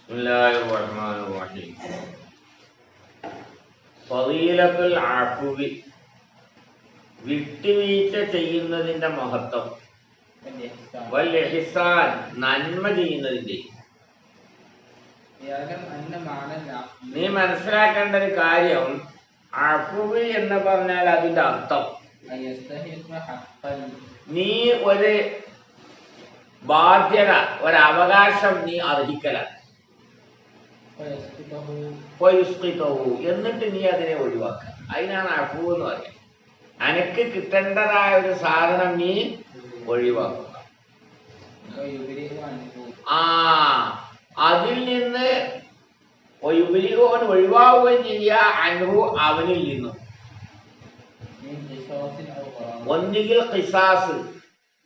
ബിസ്മില്ലാഹിർറഹ്മാനിർറഹീം. ഫളീലത്തുൽ അഫ്വി, വിട്ടുവീഴ്ച ചെയ്യുന്നതിന്റെ മഹത്വം. വൽ ഇഹ്സാൻ, നന്മ ചെയ്യുന്നതിന്റെ. നീ മനസ്സിലാക്കേണ്ട ഒരു കാര്യം, അഫ്വി എന്ന് പറഞ്ഞാൽ അതിന്റെ അർത്ഥം നീ ഒരു ബാധ്യത, ഒരവകാശം നീ അർഹിക്കലാണ്. എന്നിട്ട് നീ അതിനെ ഒഴിവാക്കുക. അതിനാണ് അഫു എന്ന് പറയുക. അനക്ക് കിട്ടേണ്ടതായ ഒരു സാധനം നീ ഒഴിവാക്കുക. അതിൽ നിന്ന് ഒഴിവാവുകയും ചെയ്യുക, അനുഭവ അവനിൽ നിന്നും. ഒന്നുകിൽ ഖിസാസ്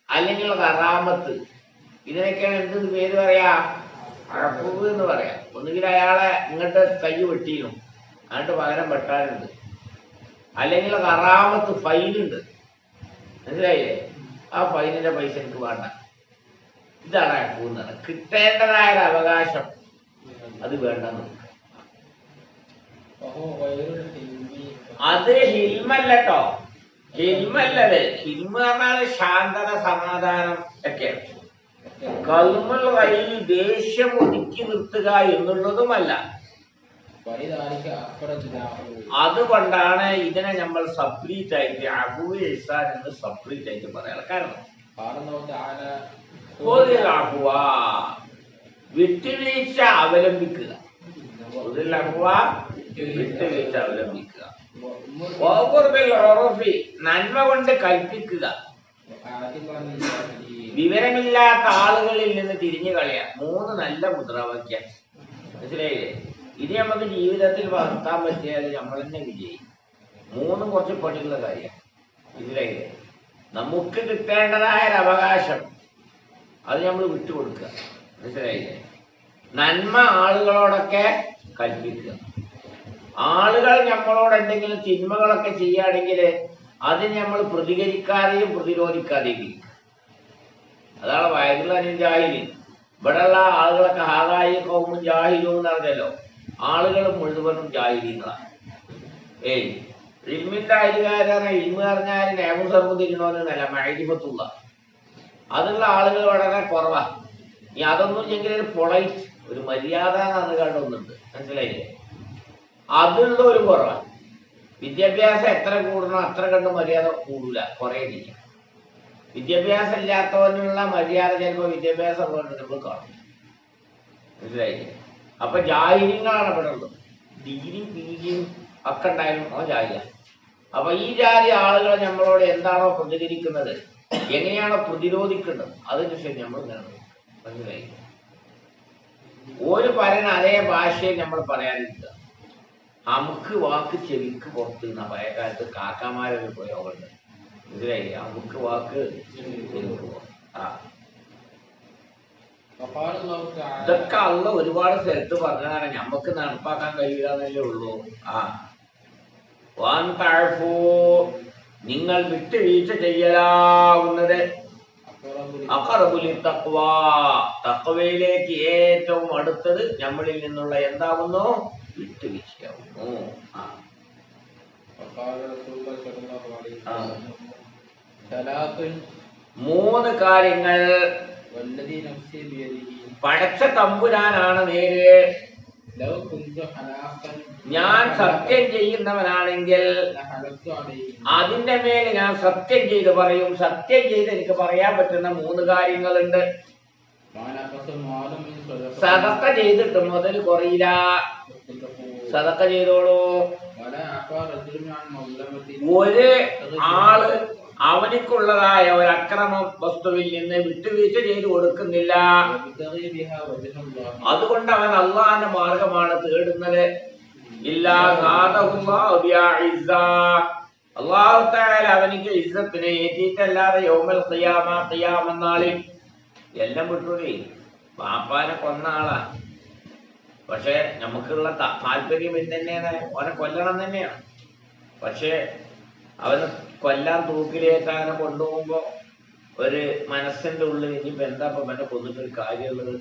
അല്ലെങ്കിൽ ഖറാമത്ത്. ഇതിനൊക്കെയാണ് എന്ത് പേര് പറയാ? അഫു എന്ന് പറയാം. ഒന്നുകിൽ അയാളെ ഇങ്ങോട്ട് കൈ വെട്ടിയിരുന്നു, അങ്ങോട്ട് പകരം വെട്ടാനുണ്ട്. അല്ലെങ്കിൽ ഖറാമത്ത്, ഫൈനുണ്ട്. മനസ്സിലായില്ലേ? ആ ഫൈനിന്റെ പൈസ എനിക്ക് വേണ്ട. ഇതാണ് അഫു എന്ന് പറയുന്നത്. കിട്ടേണ്ടതായ ഒരു അവകാശം അത് വേണ്ടെന്ന്. അത് ഹിൽമല്ലോ. ഹിൽമല്ലത്. ഹിൽമ പറഞ്ഞാൽ ശാന്തത, സമാധാനം ഒക്കെയാണ്. കൽമുൽ ഗൈബ്, ദേഷ്യം ഒതുക്കി നിർത്തുക എന്നുള്ളതുമല്ല. അതുകൊണ്ടാണ് ഇതിനെ നമ്മൾ സെപ്പറേറ്റ് ആയിട്ട് അഫു ഇഹ്സാൻ എന്ന് സെപ്പറേറ്റ് ആയിട്ട് പറയാൻ കാരണം. വിട്ടുവീഴ്ച അവലംബിക്കുക. വിട്ടുവീഴ്ച അവലംബിക്കുക. നന്മ കൊണ്ട് കൽപ്പിക്കുക. വിവരമില്ലാത്ത ആളുകളിൽ നിന്ന് തിരിഞ്ഞു കളയാ. 3 നല്ല മുദ്രാവാക്യം. മനസ്സിലായില്ലേ? ഇനി നമുക്ക് ജീവിതത്തിൽ വളർത്താൻ പറ്റിയാൽ നമ്മൾ തന്നെ വിജയിക്കും. 3 കുറച്ച് പണിയുള്ള കാര്യം. മനസ്സിലായില്ലേ? നമുക്ക് കിട്ടേണ്ടതായ ഒരു അവകാശം അത് നമ്മൾ വിട്ടുകൊടുക്കുക. മനസ്സിലായില്ലേ? നന്മ ആളുകളോടൊക്കെ കൽപ്പിക്കുക. ആളുകൾ നമ്മളോട് എന്തെങ്കിലും തിന്മകളൊക്കെ ചെയ്യുകയാണെങ്കിൽ അതിന് നമ്മൾ പ്രതികരിക്കാതെയും പ്രതിരോധിക്കാതെയും ഇരിക്കുക. അതാണ് വയലുള്ളതിനും ജാഹിലും. ഇവിടെയുള്ള ആളുകളൊക്കെ ഹാദായി കൗമും ജാഹിലും എന്ന് പറഞ്ഞല്ലോ. ആളുകൾ മുഴുവനും ജാഹിലീങ്ങളാണ്. ഇൽമിന്റെ അയലുകാരാണ്. ഇൽമ് പറഞ്ഞാൽ നേമു സർവ്വം തിരിയണമെന്നല്ല, മൈരിഫത്തുള്ള അതുള്ള ആളുകൾ വളരെ കുറവാണ്. ഇനി അതൊന്നും ഇല്ലെങ്കിൽ ഒരു പൊളൈറ്റ്, ഒരു മര്യാദ എന്ന് കണ്ടൊന്നുണ്ട്. മനസ്സിലായില്ലേ? അതുള്ള ഒരു കുറവാണ്. വിദ്യാഭ്യാസം എത്ര കൂടണോ അത്ര കണ്ട് മര്യാദ കൂടൂല, കുറയുന്നില്ല. വിദ്യാഭ്യാസം ഇല്ലാത്തവനുള്ള മര്യാദ ചിലപ്പോൾ വിദ്യാഭ്യാസം കൊണ്ട് നമ്മൾ കാണും. മനസ്സിലായില്ലേ? അപ്പൊ ജാഹിര്യങ്ങളാണ് ഇവിടെ ഉള്ളത്. ഡിഗ്രിയും പിജിയും ഒക്കെ ഉണ്ടായാലും അവൻ ജാഹില. അപ്പൊ ഈ ജാതി ആളുകൾ നമ്മളോട് എന്താണോ പ്രതികരിക്കുന്നത്, എങ്ങനെയാണോ പ്രതിരോധിക്കേണ്ടത്, അതിനുശേഷം നമ്മൾ കാണുന്നത്. മനസ്സിലായി? ഒരു പറയുന്ന അതേ ഭാഷയിൽ നമ്മൾ പറയാനില്ല. അമുക്ക് വാക്ക് ചെവിക്ക് പുറത്ത് എന്ന പഴയകാലത്ത് കാക്കാമാരൊരു പ്രയോഗമുണ്ട്. മനസ്സിലായില്ലേ? അമുക്ക് വാക്ക് ചെവിക്ക് പുറത്ത്. ഇതൊക്കെ അള്ള ഒരുപാട് സ്ഥലത്ത് പറഞ്ഞതാണ്. ഞമ്മക്ക് നടപ്പാക്കാൻ കഴിയില്ലെന്നല്ലേ ഉള്ളൂ. നിങ്ങൾ വിട്ടുവീഴ്ച ചെയ്യലാവുന്നത് തഖ്വയിലേക്ക് ഏറ്റവും അടുത്തത് നമ്മളിൽ നിന്നുള്ള എന്താവുന്നു? വിട്ടുവീഴ്ചയാവുന്നു. 3 കാര്യങ്ങൾ പടച്ച തമ്പുരാനാണ് നേര്. ഞാൻ സത്യം ചെയ്യുന്നവനാണെങ്കിൽ അതിന്റെ മേലെ ഞാൻ സത്യം ചെയ്ത് പറയും. സത്യം ചെയ്ത് എനിക്ക് പറയാൻ പറ്റുന്ന 3 കാര്യങ്ങളുണ്ട്. സദഖ ചെയ്തിട്ട് മുതൽ കുറയില്ല. സദഖ ചെയ്തോളൂ. ഒരു ആള് അവനിക്കുള്ളതായ ഒരു അക്രമം വസ്തുവിൽ നിന്ന് വിട്ടുവീഴ്ച ചെയ്തു കൊടുക്കുന്നില്ല. അതുകൊണ്ട് അവൻ അള്ളാന്റെ മാർഗമാണ് തേടുന്നത്. അല്ലാഹു തആല അവനിക്ക് ഇസ്സത്തിനെ ഏറ്റിട്ടല്ലാതെ യൗമൽ ഖിയാമ, ഖിയാമനാളിൽ എല്ലാം വിട്ടുപോയി. ബാപ്പാനെ കൊന്ന ആളാ. പക്ഷെ നമുക്കുള്ള താല്പര്യം എന്തെന്നെയാണ്? അവനെ കൊല്ലണം തന്നെയാണ്. പക്ഷെ അവന് കൊല്ലാൻ തൂക്കിലേറ്റാനെ കൊണ്ടുപോകുമ്പോ ഒരു മനസ്സിന്റെ ഉള്ളിൽ ഇനിയിപ്പോ എന്താ അവനെ കൊന്നിട്ടൊരു കാര്യമുള്ളത്?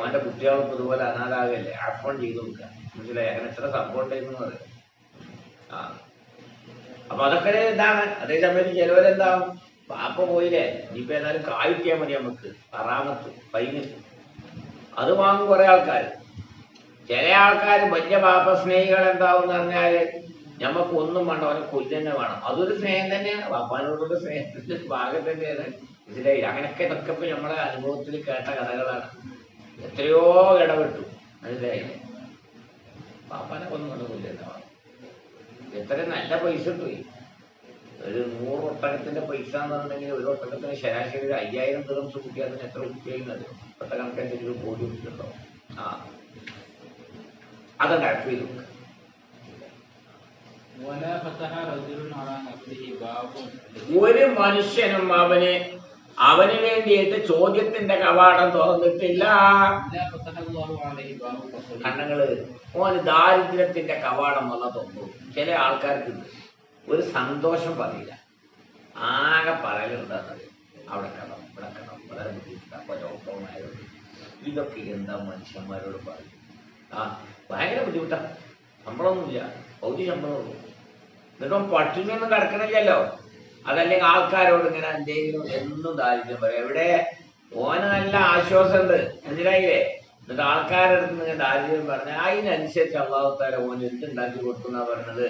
ഓന്റെ കുട്ടികൾക്ക് ഇതുപോലെ അനാഥാകല്ലേ അർപ്പൺ ചെയ്ത് കൊടുക്കുക. മനസ്സിലായി? അങ്ങനെ എത്ര സംഭവം ഉണ്ടായിരുന്നു പറയാം. ആ അപ്പൊ അതൊക്കെ ഇതാണ്. അതേ സമയത്ത് ചിലവരെന്താവും, പാപ്പ പോയില്ലേ, ഇനിയിപ്പോ ഏതായാലും കായ്ക്കാൻ മതി നമുക്ക്, അറാമത്ത് ഫൈന്, അത് വാങ്ങും കുറെ ആൾക്കാർ. ചില ആൾക്കാർ വലിയ പാപ്പ സ്നേഹികൾ എന്താവും എന്ന് പറഞ്ഞാല് ഞമ്മക്ക് ഒന്നും വേണ്ട, അവനെ കൊല്ലന്നെ വേണം. അതൊരു സ്നേഹം തന്നെയാണ്, പാപ്പാനോടുള്ള സ്നേഹത്തിന്റെ ഭാഗം തന്നെയാണ്. മനസ്സിലായി? അങ്ങനെയൊക്കെ ഇതൊക്കെ ഇപ്പൊ നമ്മളെ അനുഭവത്തിൽ കേട്ട കഥകളാണ്. എത്രയോ ഇടപെട്ടു. മനസ്സിലായില്ലേ? പാപ്പാനെ ഒന്നും കൊണ്ട് കൊല്ലന്നെ വേണം. എത്ര നല്ല പൈസ പോയി. ഒരു 100 ഒട്ടകത്തിന്റെ പൈസ എന്ന് പറഞ്ഞിട്ടുണ്ടെങ്കിൽ ഒരു ഒട്ടകത്തിന് ശരാശരി 5000 ദിർഹംസ് കൂട്ടി അതിന് എത്ര കുട്ടിയായിരുന്നത്? ഒട്ട കണക്കനുസരിച്ച് 1 കോടി കുട്ടിയുണ്ടോ? ആ അതൊക്കെ അടച്ചു ചെയ്തു. ഒരു മനുഷ്യനും അവന് വേണ്ടിയിട്ട് ചോദ്യത്തിന്റെ കവാടം തുറന്നിട്ടില്ല. കണ്ണങ്ങള് ഓന് ദാരിദ്ര്യത്തിന്റെ കവാടം വന്ന തുറന്നു. ചില ആൾക്കാർക്ക് ഒരു സന്തോഷം പറയില്ല, ആകെ പറയലുണ്ടാകുന്നത് അവിടെ കടം ഇവിടെ കടം വളരെ ബുദ്ധിമുട്ടാണ്, അപ്പൊ ലോക്ക്ഡൗണായതുകൊണ്ട്. ഇതൊക്കെ എന്താ മനുഷ്യന്മാരോട് പറയും? ആ ഭയങ്കര ബുദ്ധിമുട്ടാണ്. ശമ്പളമൊന്നുമില്ല, പൗതി ശമ്പളമുള്ളൂ. എന്നിട്ടും പട്ടിണിയൊന്നും കിടക്കണില്ലല്ലോ. അതല്ലെങ്കിൽ ആൾക്കാരോട് ഇങ്ങനെ എന്തെങ്കിലും എന്നും ദാരിദ്ര്യം പറയാം. എവിടെ ഓന് നല്ല ആശ്വാസമുണ്ട്. മനസ്സിലായില്ലേ? എന്നിട്ട് ആൾക്കാരുടെ അടുത്ത് നിന്ന് ദാരിദ്ര്യം പറഞ്ഞാൽ അതിനനുസരിച്ച് അള്ളാഹു തആല ഓന് എന്തുണ്ടാക്കി കൊടുക്കുന്ന പറഞ്ഞത്.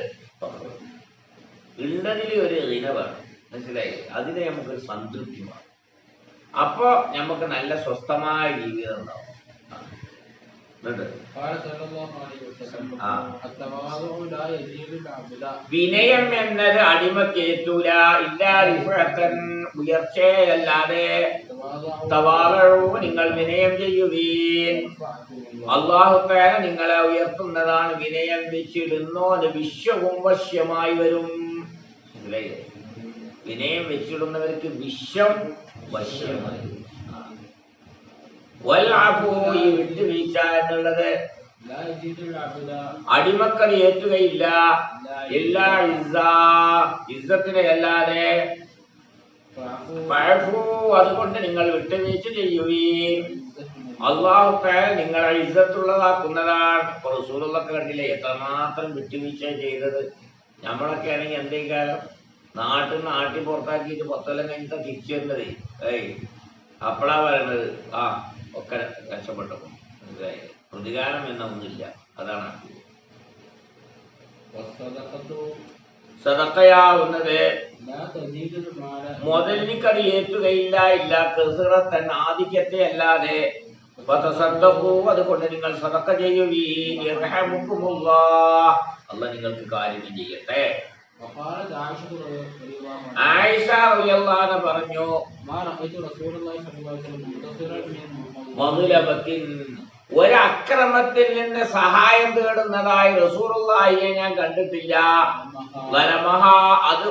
ഉള്ളതിൽ ഒരു ഇന വേണം. മനസ്സിലായില്ലേ? അതിന് നമുക്കൊരു സംതൃപ്തി വേണം. അപ്പൊ നമുക്ക് നല്ല സ്വസ്ഥമായ ജീവിതം ഉണ്ടാവും. വിനയം എന്നത് അടിമക്കേറ്റൂല, ഉയർച്ചയല്ലാതെ. നിങ്ങൾ വിനയം ചെയ്യുവീൻ, അല്ലാഹു തആല നിങ്ങളെ ഉയർത്തുന്നതാണ്. വിനയം വെച്ചിടുന്നോ വിശ്വവും വശ്യമായി വരും. വിനയം വെച്ചിടുന്നവർക്ക് വിശ്വം വശ്യമായി വരും. ഈ വിട്ടുവീഴ്ച എന്നുള്ളത് അടിമക്കൾ ഏറ്റുകയില്ല. എല്ലാ ഇസ്സത്തിനെ അല്ലാതെ. അതുകൊണ്ട് നിങ്ങൾ വിട്ടുവീഴ്ച ചെയ്യുകയും അല്ലാഹു തആല നിങ്ങളെ ഇസ്സത്തുള്ളതാക്കുന്നതാണ്. ഇപ്പൊ റസൂലുള്ളാഹി കണ്ടില്ലേ എത്രമാത്രം വിട്ടുവീഴ്ച ചെയ്തത്. നമ്മളൊക്കെ ആണെങ്കിൽ എന്തെങ്കിലും നാട്ടിൽ നിന്ന് ആട്ടി പുറത്താക്കിയിട്ട് 10 കൊല്ലം കഴിഞ്ഞിട്ട് തിരിച്ചു വരുന്നത്. അപ്പളാ പറയണത് ആ ഒക്കെ രക്ഷപ്പെട്ടു. പ്രതികാരം എന്നൊന്നുമില്ല. അതാണ് സദഖയാവുന്നത്. മുതലിനിക്കത് ഏറ്റുകയില്ല. ഇല്ല കസറത്തൻ ആധിക്യത്തെ അല്ലാതെ. അതുകൊണ്ട് നിങ്ങൾ സദഖ ചെയ്യുവീൻ, അല്ലാഹ് നിങ്ങൾക്ക് കാര്യം ചെയ്യട്ടെ. ആയിഷ റളിയല്ലാഹു അൻഹ പറഞ്ഞു, ഒരക്രമത്തിൽ നിന്ന് സഹായം തേടുന്നതായി റസൂലുള്ളാഹിയെ ഞാൻ കണ്ടിട്ടില്ല. അത്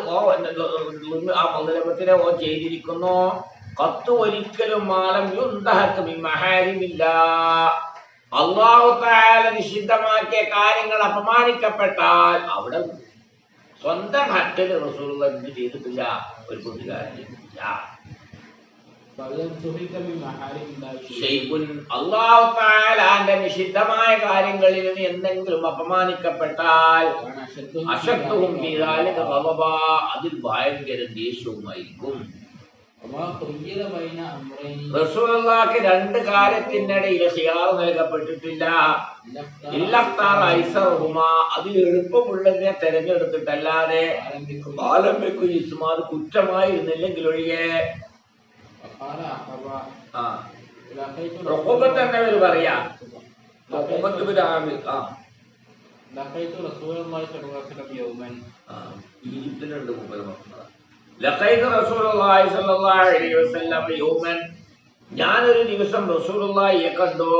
ആ മദ്ലബത്തിനെ ഓ ചെയ്തിരിക്കുന്നു. കത്ത് ഒരിക്കലും മാലം യുന്തഹക്ക് മിൻ മഹാരിമില്ല. അല്ലാഹു തആല നിഷിദ്ധമാക്കിയ കാര്യങ്ങൾ അപമാനിക്കപ്പെട്ടാൽ അവിടെ സ്വന്തം ഹട്ടിൽ റസൂലുള്ളാഹി എന്ത് ചെയ്തിട്ടില്ല, ഒരു പ്രതികാരം ചെയ്തിട്ടില്ല. അല്ലാഹു തആലയുടെ നിഷിദ്ധമായ കാര്യങ്ങളിൽ നിന്ന് എന്തെങ്കിലും അപമാനിക്കപ്പെട്ടാൽ അശദ്ദുഹും ഫീ ദാലിക ഗളബാ, അതിൽ ഭയങ്കര ദേഷ്യവുമായിരിക്കും. റസൂലുള്ളാഹിക്ക് 2 കാര്യത്തിനിടയിൽ ഖിയാർ നൽകപ്പെട്ടിട്ടില്ല. ഇല്ലഖ്താർ ഐസറുഹുമാ, അതിൽ എളുപ്പമുള്ളതിനെ തെരഞ്ഞെടുത്തിട്ടല്ലാതെ. കുറ്റമായിരുന്നില്ലെങ്കിൽ ഒഴികെ. പറയാ ഈജിപ്തിലുണ്ട്. ഞാനൊരു ദിവസം റസൂലുള്ളാഹിയെ കണ്ടു.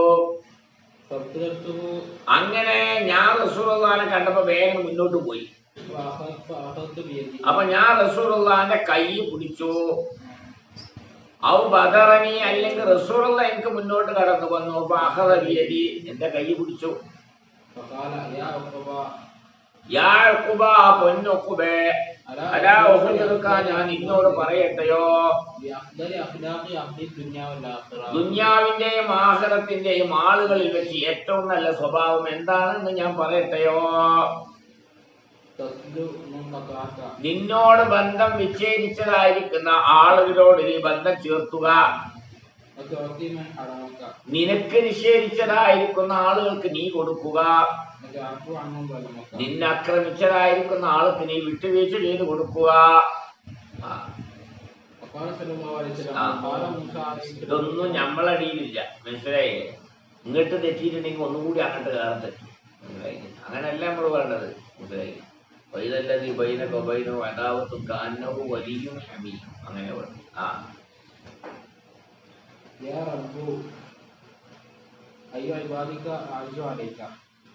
അങ്ങനെ ഞാൻ റസൂലുള്ളാഹിനെ കണ്ടപ്പോ വേഗം മുന്നോട്ട് പോയി. അപ്പൊ ഞാൻ റസൂലുള്ളാഹിന്റെ കൈ പിടിച്ചു. ഔ ബദറനി, അല്ലെങ്കിൽ റസൂലുള്ളാഹി എനിക്ക് മുന്നോട്ട് കടന്നു വന്നു. ബിയദി, എന്റെ കൈ പിടിച്ചു. യാ ഉഖബ, പൊന്നുഖുബേ, അലാ ഉഖ്ബിറുക ഞാൻ നിന്നോട് പറയട്ടെയോ ദുനിയാവിന്റെയും ആഖിറത്തിന്റെയും ആളുകളിൽ വെച്ച് ഏറ്റവും നല്ല സ്വഭാവം എന്താണെന്ന് ഞാൻ പറയട്ടെയോ? നിന്നോട് ബന്ധം വിച്ഛേദിച്ചതായിരിക്കുന്ന ആളുകളോട് നീ ബന്ധം ചേർത്തുക. നിനക്ക് നിഷേധിച്ചതായിരിക്കുന്ന ആളുകൾക്ക് നീ കൊടുക്കുക. നിന്നെ ആക്രമിച്ചതായിരിക്കുന്ന ആൾക്ക് നീ വിട്ടുവീഴ്ച ചെയ്ത് കൊടുക്കുക. ഇതൊന്നും നമ്മളടിയിലില്ല, മനസ്സിലായില്ലേ? ഇങ്ങോട്ട് തെറ്റിയിട്ടുണ്ടെങ്കിൽ ഒന്നുകൂടി അങ്ങോട്ട് കയറാൻ തെറ്റും, മനസ്സിലായില്ലേ? അങ്ങനെയല്ല നമ്മൾ വേണ്ടത്, മനസ്സിലായില്ലേ? വൈദല്ലതി ബൈനക ബൈനഹു അദാവത്തുൻ കഅന്നഹു വലിയ്യുൻ ഹമീം, അങ്ങനെ വേണം.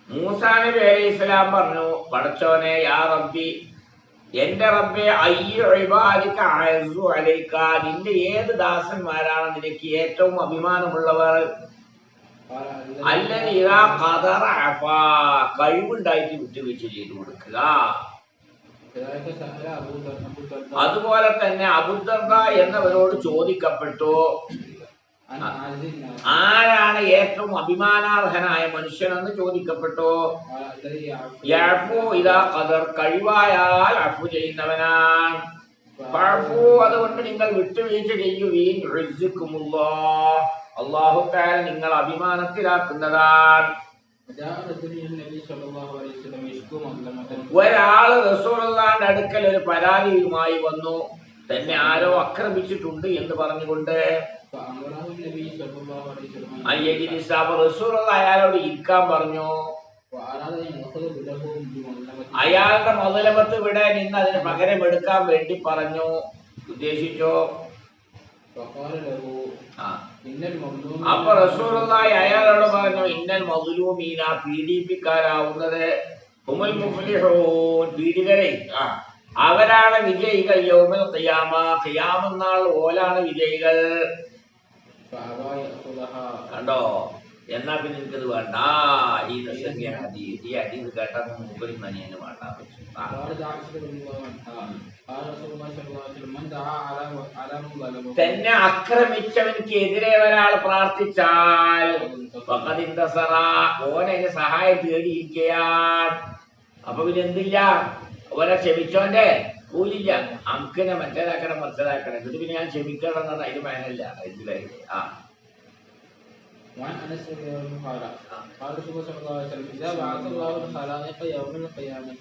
മൂസാ നബി അലൈഹിസ്സലാം പറഞ്ഞു, പടച്ചോനെ യാ റബ്ബി, എന്റെ റബ്ബേ, അയ്യു ഇബാദിക അഅസ്സു അലൈക, നിന്റെ ഏത് ദാസന്മാരാണ് നിനക്ക് ഏറ്റവും അഭിമാനമുള്ളവർ? അല്ലദീ ഇദാ ഖദറ അഫാ, കഴിവുണ്ടായിട്ട് വിട്ടുവീഴ്ച ചെയ്തു കൊടുക്കുക. അതുപോലെ തന്നെ അബൂദർദ എന്നവരോട് ചോദിക്കപ്പെട്ടു, ആരാണ് ഏറ്റവും അഭിമാനാർഹനായ മനുഷ്യനെന്ന് ചോദിക്കപ്പെട്ടു. യഅഫു ഇദാ ഖദർ, കഴിവായാൽ അഫു ചെയ്യുന്നവനാണ്. ഫഅഫു, അതുകൊണ്ട് നിങ്ങൾ വിട്ടുവീഴ്ച ചെയ്യുവീൻ. യുഅ്സികുമുല്ലാഹ്, അല്ലാഹു തആല നിങ്ങൾ അഭിമാനത്തിലാക്കുന്നതാണ്. ഒരാള് റസൂലുള്ളാഹിന്റെ അടുക്കൽ ഒരു പരാതിയുമായി വന്നു, തന്നെ ആരോ ആക്രമിച്ചിട്ടുണ്ട് എന്ന് പറഞ്ഞുകൊണ്ട്. റസൂലുള്ളാഹി അയാളോട് ഇരിക്കാൻ പറഞ്ഞു. അയാളുടെ മുതലമത്ത് ഇവിടെ നിന്ന് അതിന് പകരം എടുക്കാൻ വേണ്ടി പറഞ്ഞു, ഉദ്ദേശിച്ചോ? അപ്പൊ റസൂലുള്ളാഹി അയാളോട് പറഞ്ഞു, ഇന്നൽ മദ്ലൂമീന, പീഡിപ്പിക്കാരാവുന്നത്, ഹുമുൽ മുഫ്ലിഹൂൻ, പീഡിതരെ, അവരാണ് വിജയികൾ. യൗമുൽ ഖിയാമ, ഖിയാമത്ത് നാൾ ഓലാണ് വിജയികൾ. കണ്ടോ? എന്നാ പിന്നെ എനിക്കത് വേണ്ട. ഈ ഹദീസ് കേട്ടാൽ മൂപ്പര് മനിയന് വേണ്ട. തന്നെ ആക്രമിച്ചവനക്ക് എതിരെ ഒരാൾ പ്രാർത്ഥിച്ചാൽ ഓനതിന് സഹായം തേടിയിരിക്കുകയാണ്. അപ്പൊ പിന്നെ എന്തില്ല, ഓനെ ക്ഷമിച്ചോന്റെ കൂലില്ല. അмкനെ മറ്റേതാക്കണം മറിച്ചതാക്കണം, എന്നിട്ട് പിന്നെ ഞാൻ ക്ഷമിക്കണം എന്നാണ് അതിന് മേനല്ല. ഇതിലായില്ലേ?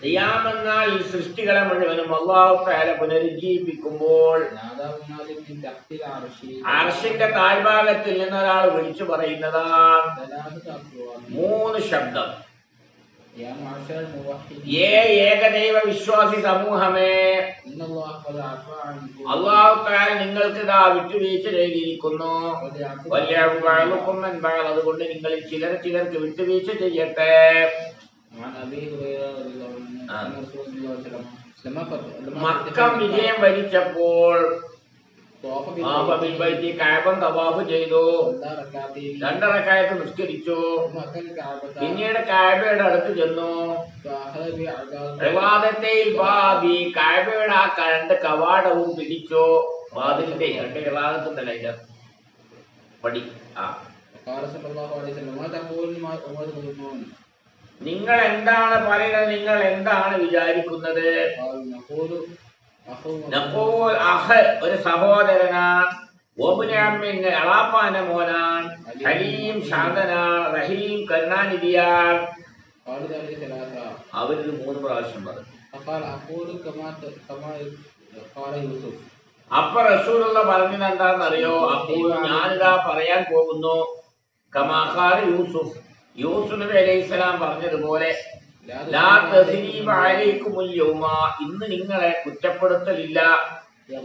ഖിയാമത്നാൾ ഈ സൃഷ്ടികളെ മുഴുവനും അല്ലാഹു തആല പുനരുജ്ജീവിപ്പിക്കുമ്പോൾ അർശിന്റെ താഴ്ഭാഗത്തിൽ നിന്ന് ഒരാൾ വിളിച്ചു പറയുന്നതാണ് 3 ശബ്ദം. ഏകദൈവ വിശ്വാസി സമൂഹമേ, അല്ലാഹു തആല നിങ്ങൾക്ക് ഇതാ വിട്ടുവീഴ്ച ചെയ്തിരിക്കുന്നു. അതുകൊണ്ട് നിങ്ങളിൽ ചിലർക്ക് വിട്ടുവീഴ്ച ചെയ്യട്ടെ. മക്ക വിജയം വരിച്ചപ്പോൾ കഅബ തവാഫ് ചെയ്തു, 2 റക്അത്ത് നിസ്കരിച്ചു. പിന്നീട് കഅബയുടെ അടുത്ത് ചെന്നു. കഅബയുടെ ആ 2 കവാടവും പിടിച്ചു. വാതിലിന്റെ 2 ഇളാകത്തുണ്ടല്ലോ അതിന്റെ പടി. നിങ്ങൾ എന്താണ് പറയുന്നത്? നിങ്ങൾ എന്താണ് വിചാരിക്കുന്നത്? ഒരു സഹോദരനാണ്, അളാപ്പാന്റെ മോനാണ്, ഹലീം ശാന്തനാണ്, റഹീം കരുണാനിധിയാണ്. അവരിത് 3 പ്രാവശ്യം പറഞ്ഞു. അപ്പൊ റസൂലുള്ള പറഞ്ഞത് എന്താണെന്നറിയോ? അപ്പോൾ ഞാനിതാ പറയാൻ പോകുന്നു, കമാ യൂസുഫ്, യൂസുഫ് നബി അലൈഹിസ്സലാം പറഞ്ഞതുപോലെ, ഇന്ന് നിങ്ങളെ കുറ്റപ്പെടുത്തലില്ല.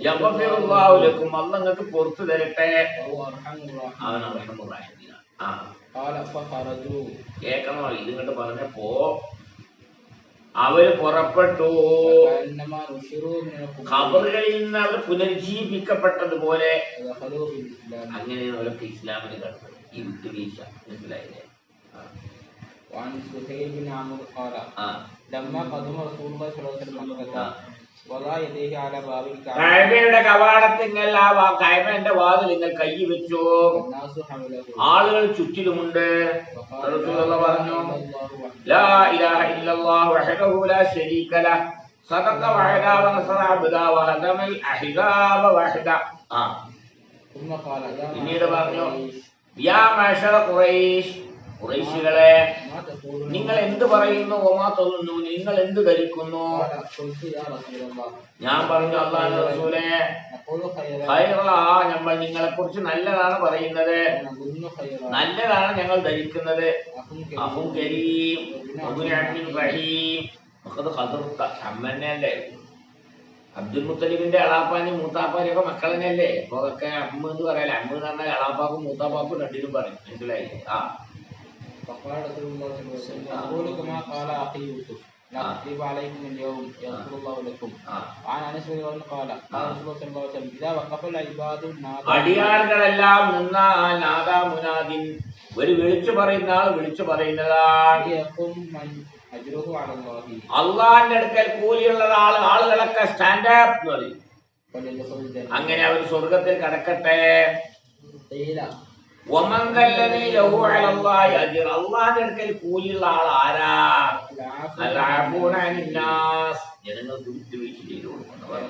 യഗ്ഫിറുല്ലാഹു ലക്കും, അല്ലാഹു നിങ്ങൾക്ക് പുറത്തു തരട്ടെ. കേൾക്കണോ? ഇതിങ്ങോട്ട് പറഞ്ഞപ്പോ അവര് പുറപ്പെട്ടു. ഖബറുകളിൽ നിന്ന് അവർ പുനരുജ്ജീവിപ്പിക്കപ്പെട്ടതുപോലെ അങ്ങനെയാണ് അവരൊക്കെ ഇസ്ലാമിന് കടന്നത്. ഈ വിട്ടുവീഴ്ച, മനസ്സിലായില്ലേ? وعن سهيل بن عمرو قال لما قدم رسول الله صلى الله عليه وسلم مكة കഅബയുടെ കവാടത്തിങ്കൽ ആ കഅബയുടെ വാതിൽ നിങ്ങൾ കൈ വെച്ചു, ആളുകൾ ചുറ്റിലുമുണ്ട്. റസൂലുള്ളാഹി പറഞ്ഞു, ലാ ഇലാഹ ഇല്ലല്ലാഹു വഹ്ദഹു ലാ ശരീക ലഹ് സദഖ വഅദ വനസറ അബ്ദ വഹദമൽ അഹ്സാബ വഹദ. പിന്നീട് പറഞ്ഞു, യാ മഅശറ ഖുറൈശ്, ഖുറൈശികളെ നിങ്ങൾ എന്ത് പറയുന്നു, ഒമാ തോന്നുന്നു, നിങ്ങൾ എന്ത് ധരിക്കുന്നു? ഞാൻ പറഞ്ഞു, അല്ലാഹുവിന്റെ റസൂലേ, നമ്മൾ നിങ്ങളെ കുറിച്ച് നല്ലതാണ് പറയുന്നത്, നല്ലതാണ് ഞങ്ങൾ ധരിക്കുന്നത്. അഹും കരീം റഹീം അമ്മന്നല്ലേ, അബ്ദുൽ മുത്തലിബിന്റെ എളാപ്പാനും മൂത്താപ്പാനും ഒക്കെ മക്കൾ തന്നെയല്ലേ. അപ്പൊ അതൊക്കെ അമ്മ എന്ന് പറയല്ലേ. അമ്മ എന്ന് പറഞ്ഞാൽ എളാപ്പാക്കും മൂത്താപ്പാക്കും രണ്ടിനും പറയും. മനസ്സിലായില്ലേ? ആ അടിയാളുകളെല്ലാം നിന്ന ആ നാദാ മുനാദിൻ, ഒരു വിളിച്ചു പറയുന്ന ആൾ വിളിച്ചു പറയുന്നതാണ്. അള്ളാന്റെ അടുക്കൽ കൂലിയുള്ള ആളുകളൊക്കെ സ്റ്റാൻഡപ്പ് എന്ന് പറയും. അങ്ങനെ അവർ സ്വർഗത്തിൽ കടക്കട്ടെ. അള്ളാന്റെ അടുക്കൽ കൂലിയുള്ള ആൾ ആരാ? ജനങ്ങൾക്ക് വിട്ടുവീഴ്ച ചെയ്തു കൊടുക്കുന്നവർ.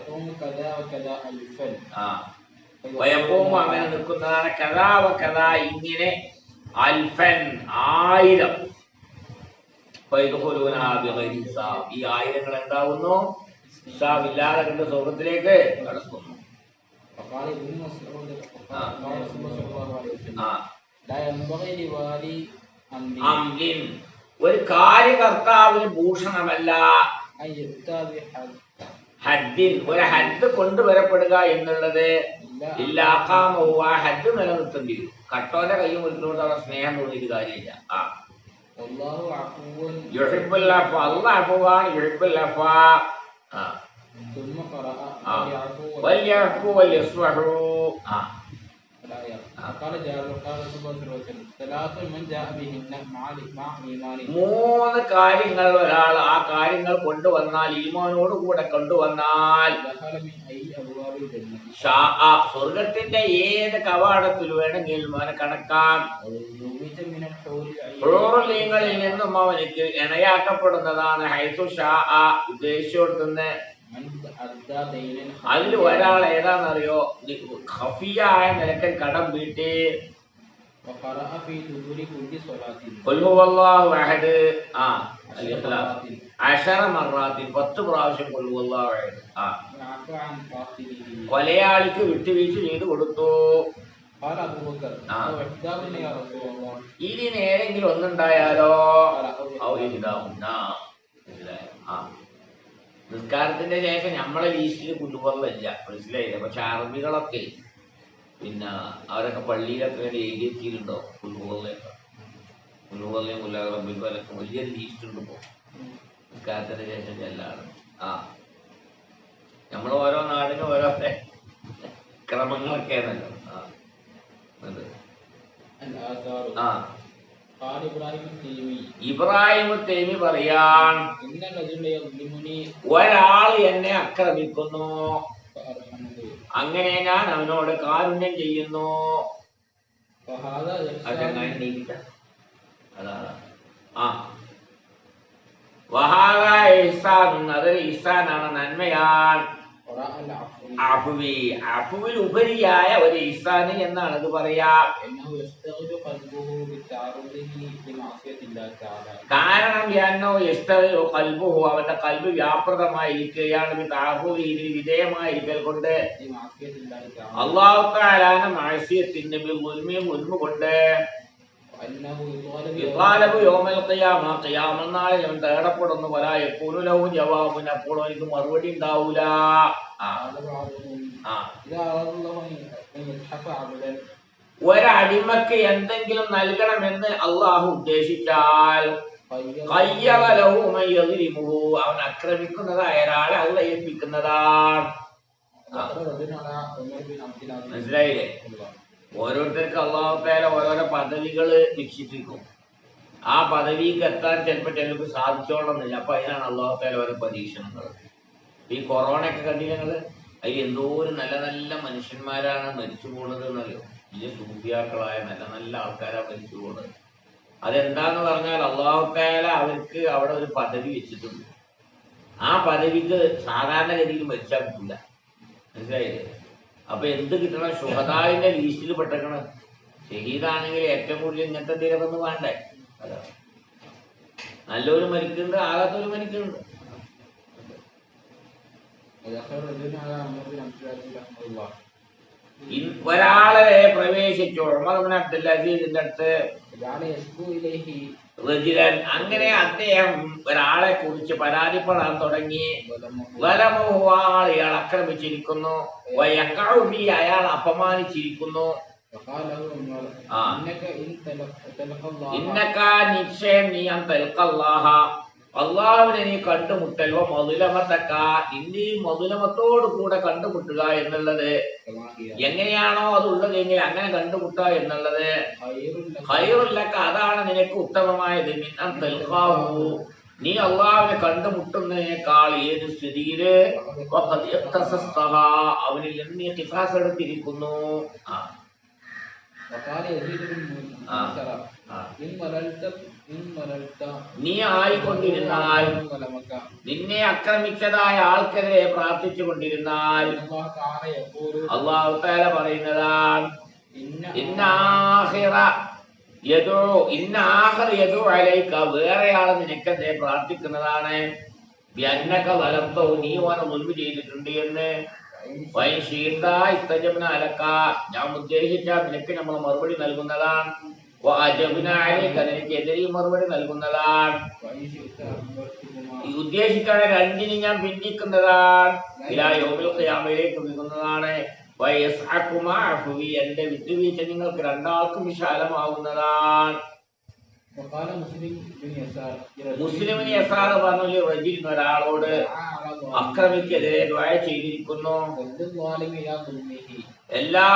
അങ്ങനെ നിൽക്കുന്നതാണ്. കഥാവ കഥ ഇങ്ങനെ അൽഫൻ 1000. ഈ 1000 എന്താവുന്നു? ഹിസാബില്ലാതെ കണ്ട് സ്വർഗത്തിലേക്ക് കടക്കുന്നു. ഒരു കാര്യകർത്താവിന് ഭൂഷണമല്ല ഹദ്ദിൻ, ഒരു ഹദ് കൊണ്ടുവരപ്പെടുക എന്നുള്ളത്. ഹദ് നിലനിർത്തേണ്ടി വരും. കട്ടോന്റെ കൈ മുറിക്കുന്നോണ്ട് അവിടെ സ്നേഹം തോന്നിയിട്ട് കാര്യമില്ല. മൂന്ന് കാര്യങ്ങൾ ഒരാൾ ആ കാര്യങ്ങൾ കൊണ്ടുവന്നാൽ, ഈമാനോട് കൂടെ കൊണ്ടുവന്നാൽ, സ്വർഗത്തിന്റെ ഏത് കവാടത്തിൽ വേണമെങ്കിലും അവനെ കടക്കാം. ഹൂറുൽ നിന്നും അവനിക്ക് ഇണയാക്കപ്പെടുന്നതാണ്. ഹൈസു ഷാ, ഉദ്ദേശിച്ചോടുത്തുനിന്ന്. അതിൽ ഒരാൾ ഏതാണെന്നറിയോ? ഖഫിയായ നിലക്കൽ കടം വീട്ടി 10 പ്രാവശ്യം കൊലയാളിക്ക് വിട്ടുവീഴ്ച ചെയ്തു കൊടുത്തു. ഇതിനേതെങ്കിലും ഒന്നുണ്ടായാലോ നിസ്കാരത്തിന്റെ ശേഷം നമ്മളെ ലീസ്റ്റിൽ കുല്ലുവെള്ളമില്ല. മനസ്സിലായില്ല? പക്ഷെ അറബികളൊക്കെ പിന്നെ അവരൊക്കെ പള്ളിയിലൊക്കെ എഴുതി വെച്ചിട്ടുണ്ടോ കുല്ലുവെള്ളയും കുല്ലാറബിക്കും അതൊക്കെ വലിയൊരു ലീസ്റ്റ് ഉണ്ട്. ഇപ്പോ നിസ്കാരത്തിന്റെ ശേഷം ചെല്ലാണ്. നമ്മൾ ഓരോ നാടിനും ഓരോ ക്രമങ്ങളൊക്കെ ആണല്ലോ. ഇബ്രാഹിം തൈമി പറയാൻ, ഒരാൾ എന്നെ ആക്രമിക്കുന്നു, അങ്ങനെ ഞാൻ അവനോട് കാരുണ്യം ചെയ്യുന്നു. അതൊരു ഇഹ്സാനാണ്, നന്മയാണ്. അഫുവിൽ ഉപരിയായ ഒരു ഇഹ്സാന് എന്നാണ് ഇത് പറയാ. കാരണം അവന്റെ കൽബ് വ്യാപൃതമായിരിക്കുകയാണ് ഇതിന് വിധേയമായിരിക്കൽ കൊണ്ട്. അല്ലാഹു തആലാനെ മഅസിയത്തിന് ഉൽമ കൊണ്ട് ഖിയാമത്ത് നാളിൽ അവൻ തേടപ്പെടുന്നു. ജവാബുൻ, അപ്പോൾ അവർക്ക് മറുപടി ഉണ്ടാവൂല. ഒരടിമക്ക് എന്തെങ്കിലും നൽകണമെന്ന് അള്ളാഹു ഉദ്ദേശിച്ചാൽ അവൻ ആക്രമിക്കുന്നതായ ഒരാളെ അള്ള ഏൽപ്പിക്കുന്നതാണ്. മനസ്സിലായില്ലേ? ഓരോരുത്തർക്ക് അള്ളാഹു തആല ഓരോരോ പദവികൾ നിശ്ചയിച്ചിരിക്കും. ആ പദവിക്ക് എത്താൻ ചിലപ്പോൾ സാധിച്ചോളന്നില്ല. അപ്പൊ അതിനാണ് അള്ളാഹു തആല ഓരോ പരീക്ഷണങ്ങൾ. ഈ കൊറോണ ഒക്കെ കണ്ടില്ല ഞങ്ങള്, അതിൽ എന്തോരം നല്ല നല്ല മനുഷ്യന്മാരാണ് മരിച്ചു പോണത് എന്നറിയോ? വലിയ സൂഫിയാക്കളായ നല്ല നല്ല ആൾക്കാരാണ് മരിച്ചു പോണത്. അതെന്താന്ന് പറഞ്ഞാൽ അല്ലാഹു തആല അവർക്ക് അവിടെ ഒരു പദവി വെച്ചിട്ടുണ്ട്. ആ പദവിക്ക് സാധാരണഗതിയിൽ മരിച്ചാൽ കിട്ടില്ല. മനസ്സിലായില്ലേ? അപ്പൊ എന്ത് കിട്ടണം? ശുഹദാവിന്റെ ലീസ്റ്റിൽ പെട്ടേക്കണം. ഷഹീദാണെങ്കിൽ ഏറ്റവും കൂടുതൽ ഇങ്ങനത്തെ എന്തെങ്കിലുമൊക്കെ വേണ്ടേ? അതാ നല്ലൊരു മരിക്കുന്നുണ്ട്, ആകാത്തൊരു മരിക്കുന്നുണ്ട്. ഒരാളെ പ്രവേശിച്ചു ഉമർ ഇബ്നു അബ്ദുൽ അസീസിന്റെ അടുത്ത്. അങ്ങനെ അദ്ദേഹം ഒരാളെ കുറിച്ച് പരാതിപ്പെടാൻ തുടങ്ങി. വലമുഹു, ഇയാൾ ആക്രമിച്ചിരിക്കുന്നു. അയാൾ അപമാനിച്ചിരിക്കുന്നു. നിശ്ചയം നീ അള്ളാഹുവിനെ നീ കണ്ടുമുട്ടൽവോ മധുലമത്തക്ക, നിന്റെ മധുലമത്തോടു കൂടെ കണ്ടുമുട്ടുക എന്നുള്ളത് എങ്ങനെയാണോ അതുള്ളത് എങ്കിൽ അങ്ങനെ കണ്ടുമുട്ടുക എന്നുള്ളത് ഖൈറുല്ലക, അതാണ് നിനക്ക് ഉത്തമമായത്. മിൻ തൽഖാഹു, നീ അള്ളാഹുവിനെ കണ്ടുമുട്ടുന്നതിനേക്കാൾ ഏത് സ്ഥിതിയില് അവനിൽ നീ ഖിസാസ് എടുത്തിരിക്കുന്നു. നീ ആയിക്കൊണ്ടിരുന്നാൽ, നിന്നെ ആക്രമിച്ചതായ ആൾക്കെതിരെ പ്രാർത്ഥിച്ചു കൊണ്ടിരുന്നാൽ അല്ലാഹു തആല പറയുന്നതാണ്, വേറെയാള് നിനക്കെതിരെ പ്രാർത്ഥിക്കുന്നതാണ്. നീ ഓനെ മുൻപ് ചെയ്തിട്ടുണ്ട് എന്ന്. ഞാൻ ഉദ്ദേശിച്ചാൽ നിനക്ക് നമ്മൾ മറുപടി നൽകുന്നതാണ്. നിനക്ക് എതിരെയും മറുപടി നൽകുന്നതാണ്. ഉദ്ദേശിക്കാതെ രണ്ടിനും ഞാൻ ഭിന്നിക്കുന്നതാണ്. ഖിയാമയിലേക്ക് വിളിക്കുന്നതാണ്. എന്റെ വിട്ടുവീഴ്ച നിങ്ങൾക്ക് രണ്ടാൾക്കും വിശാലമാകുന്നതാണ്. മുസ്ലിമിന് യസാർ പറഞ്ഞു, റജീലിന് ഒരാളോട് അക്രമിക്കെതിരെ ദുആ ചെയ്തിരിക്കുന്നു. എല്ലാ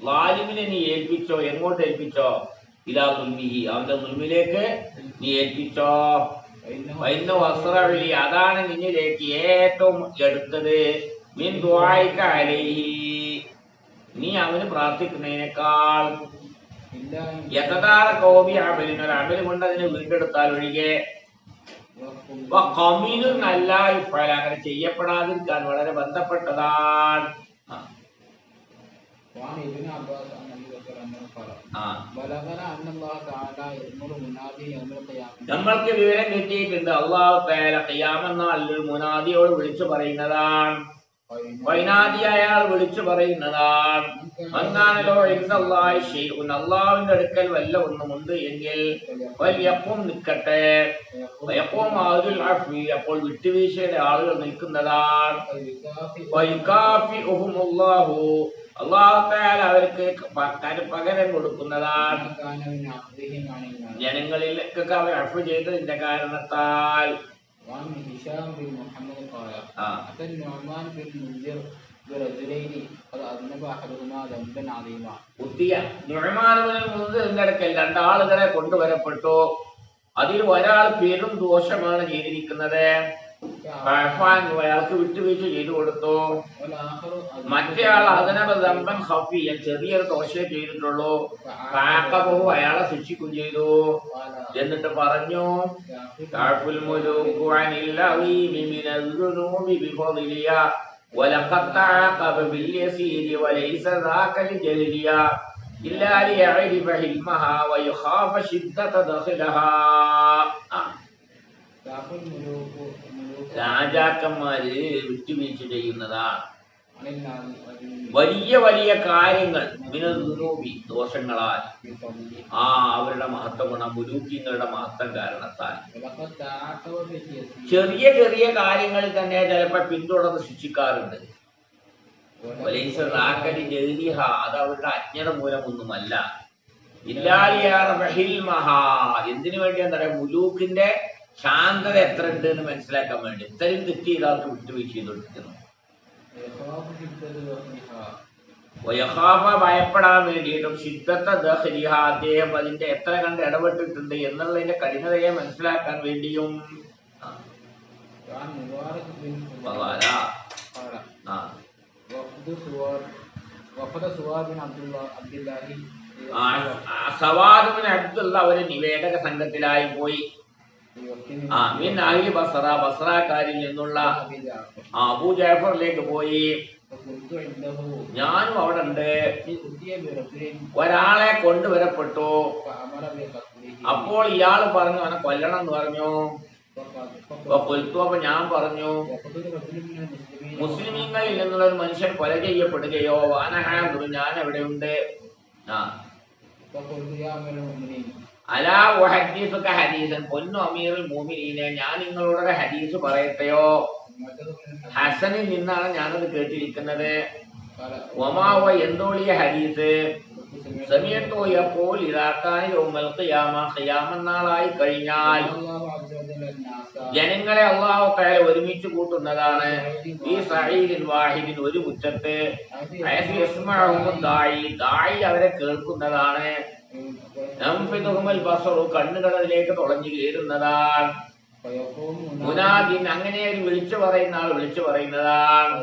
ലാലിമിനെ നീ ഏൽപ്പിച്ചോ. എങ്ങോട്ട് ഏൽപ്പിച്ചോ? ഇലാ ദുൽമിഹി, അവന്റെ ദുൽമിലേക്ക് നീ ഏൽപ്പിച്ചോ. അതാണ് നിന്നിലേക്ക് ഏറ്റവും അടുത്തത്. മിൻ ദുആഇക അലൈഹി, നീ അവന് പ്രാർത്ഥിക്കുന്നതിനേക്കാൾ. ഒരു അമല് കൊണ്ട് അതിനെ വീണ്ടെടുത്താൽ ഒഴികെ നല്ല അങ്ങനെ ചെയ്യപ്പെടാതിരിക്കാൻ വളരെ ബന്ധപ്പെട്ടതാണ്. നമ്മൾക്ക് വിവരം കിട്ടിയിട്ടുണ്ട്, അല്ലാഹു തആല ഖിയാമത്ത് നാളിൽ മുനാദിയോട് വിളിച്ചു പറയുന്നതാണ്. അയാൾ വിളിച്ചു പറയുന്നതാണ്, അള്ളാഹുവിന്റെ അടുക്കൽ വല്ല ഒന്നുമുണ്ട് എങ്കിൽ എപ്പം നിൽക്കട്ടെ. അപ്പോൾ വിട്ടുവീഴ്ചയുടെ ആളുകൾ നിൽക്കുന്നതാണ്. അല്ലാഹു തആല അവർക്ക് പകരം കൊടുക്കുന്നതാണ്. ജനങ്ങളിലേക്കൊക്കെ അവർ അഫ്വ് ചെയ്തതിന്റെ കാരണത്താൽ. രണ്ടാളുകളെ കൊണ്ടുവരപ്പെട്ടു. അതിൽ ഒരാൾ പേരും ദോഷമാണ് ചെയ്തിരിക്കുന്നത്, അയാൾക്ക് വിട്ടുവീഴ്ച ചെയ്തു കൊടുത്തു. മറ്റേ ആൾ അതിനബൻ ഖഫിയൻ, ചെറിയൊരു ദോഷമേ ചെയ്തിട്ടുള്ളൂ. അയാളെ ശിക്ഷിക്കും ചെയ്തു. എന്നിട്ട് പറഞ്ഞു, രാജാക്കന്മാര് വിട്ടുവീഴ്ച ചെയ്യുന്നതാണ് വലിയ വലിയ കാര്യങ്ങൾ ദോഷങ്ങളാൽ അവരുടെ മഹത്വ ഗുണം മുലൂക്കിങ്ങളുടെ മഹത്വം കാരണത്താൽ ചെറിയ ചെറിയ കാര്യങ്ങളിൽ തന്നെ ചിലപ്പോ പിന്തുടർന്ന് ശിക്ഷിക്കാറുണ്ട്. അത് അവരുടെ അജ്ഞത മൂലമൊന്നുമല്ല. എന്തിനു വേണ്ടിയാന്ന് പറയാം? മുലൂക്കിന്റെ ശാന്തത എത്ര ഉണ്ട് എന്ന് മനസ്സിലാക്കാൻ വേണ്ടി ഇത്രയും തെറ്റ് ചെയ്ത ആൾക്ക് വിട്ടുവീഴ്ച ചെയ്തുകൊണ്ടിരിക്കുന്നു. ഭയപ്പെടാൻ വേണ്ടിയിട്ടും സിദ്ധത്തെ ദഹരിഹ അദ്ദേഹം അതിന്റെ എത്ര കണ്ട് ഇടപെട്ടിട്ടുണ്ട് എന്നുള്ളതിന്റെ കഠിനതയെ മനസ്സിലാക്കാൻ വേണ്ടിയും സവാദുബിൻ അബ്ദുള്ള ഒരു നിവേദക സംഘത്തിലായി പോയി. ബസ്രാക്കാരിൽ നിന്നുള്ള അബൂ ജാഫറിലേക്ക് പോയി. ഞാനും അവിടെ ഉണ്ട്. ഒരാളെ കൊണ്ടുവരപ്പെട്ടു. അപ്പോൾ ഇയാൾ പറഞ്ഞു അവനെ കൊല്ലണം എന്ന് പറഞ്ഞു. അപ്പൊ ഞാൻ പറഞ്ഞു മുസ്ലിമീങ്ങളിൽ നിന്നുള്ള ഒരു മനുഷ്യൻ കൊല ചെയ്യപ്പെടുകയോ വാനഹാദുർ ഞാൻ എവിടെയുണ്ട്. അലാ വഹദീസുക ഹദീസൻ പൊന്നു അമീറുൽ മുഅ്മിനീനെ ഞാൻ നിങ്ങളോടൊരു ഹദീസ് പറയട്ടെയോ? ഹസനിൽ നിന്നാണ് ഞാനത് കേട്ടിരിക്കുന്നത്. വമാവ എന്തോളിയ ഹദീസ് സമയത്തോ എപ്പോൾ ഇതാക്കാൻ ഖിയാമനാളായി കഴിഞ്ഞാൽ ജനങ്ങളെ അല്ലാഹു തആല ഒരുമിച്ച് കൂട്ടുന്നതാണ്. ഈ സഈദിൻ വാഹിദിൻ ഒരു മുറ്റത്ത് ദായി അവരെ കേൾക്കുന്നതാണ്. കണ്ണുകൾ അതിലേക്ക് തുളഞ്ഞു കയറുന്നതാണ്. മുനാദിൻ അങ്ങനെ ഒരു വിളിച്ചു പറയുന്ന ആൾ വിളിച്ചു പറയുന്നതാണ്.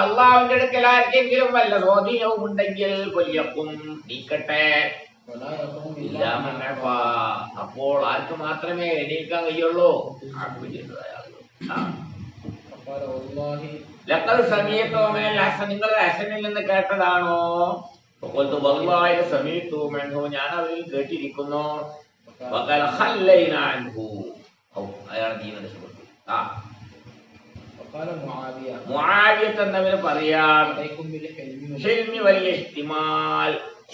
അല്ലാഹുവിന്റെ അടുക്കൽ ആർക്കെങ്കിലും വല്ല സ്വാധീനവും ഉണ്ടെങ്കിൽ കൊല്യക്കും നീക്കട്ടെ. അപ്പോൾ ആർക്ക് മാത്രമേ എണീക്കാൻ കഴിയുള്ളൂ? നിങ്ങൾ ഹസനിൽ നിന്ന് കേട്ടതാണോ? ഞാൻ അവരിൽ കേട്ടിരിക്കുന്നു. അയാൾ ജീവൻ എന്നവര് പറയാൻ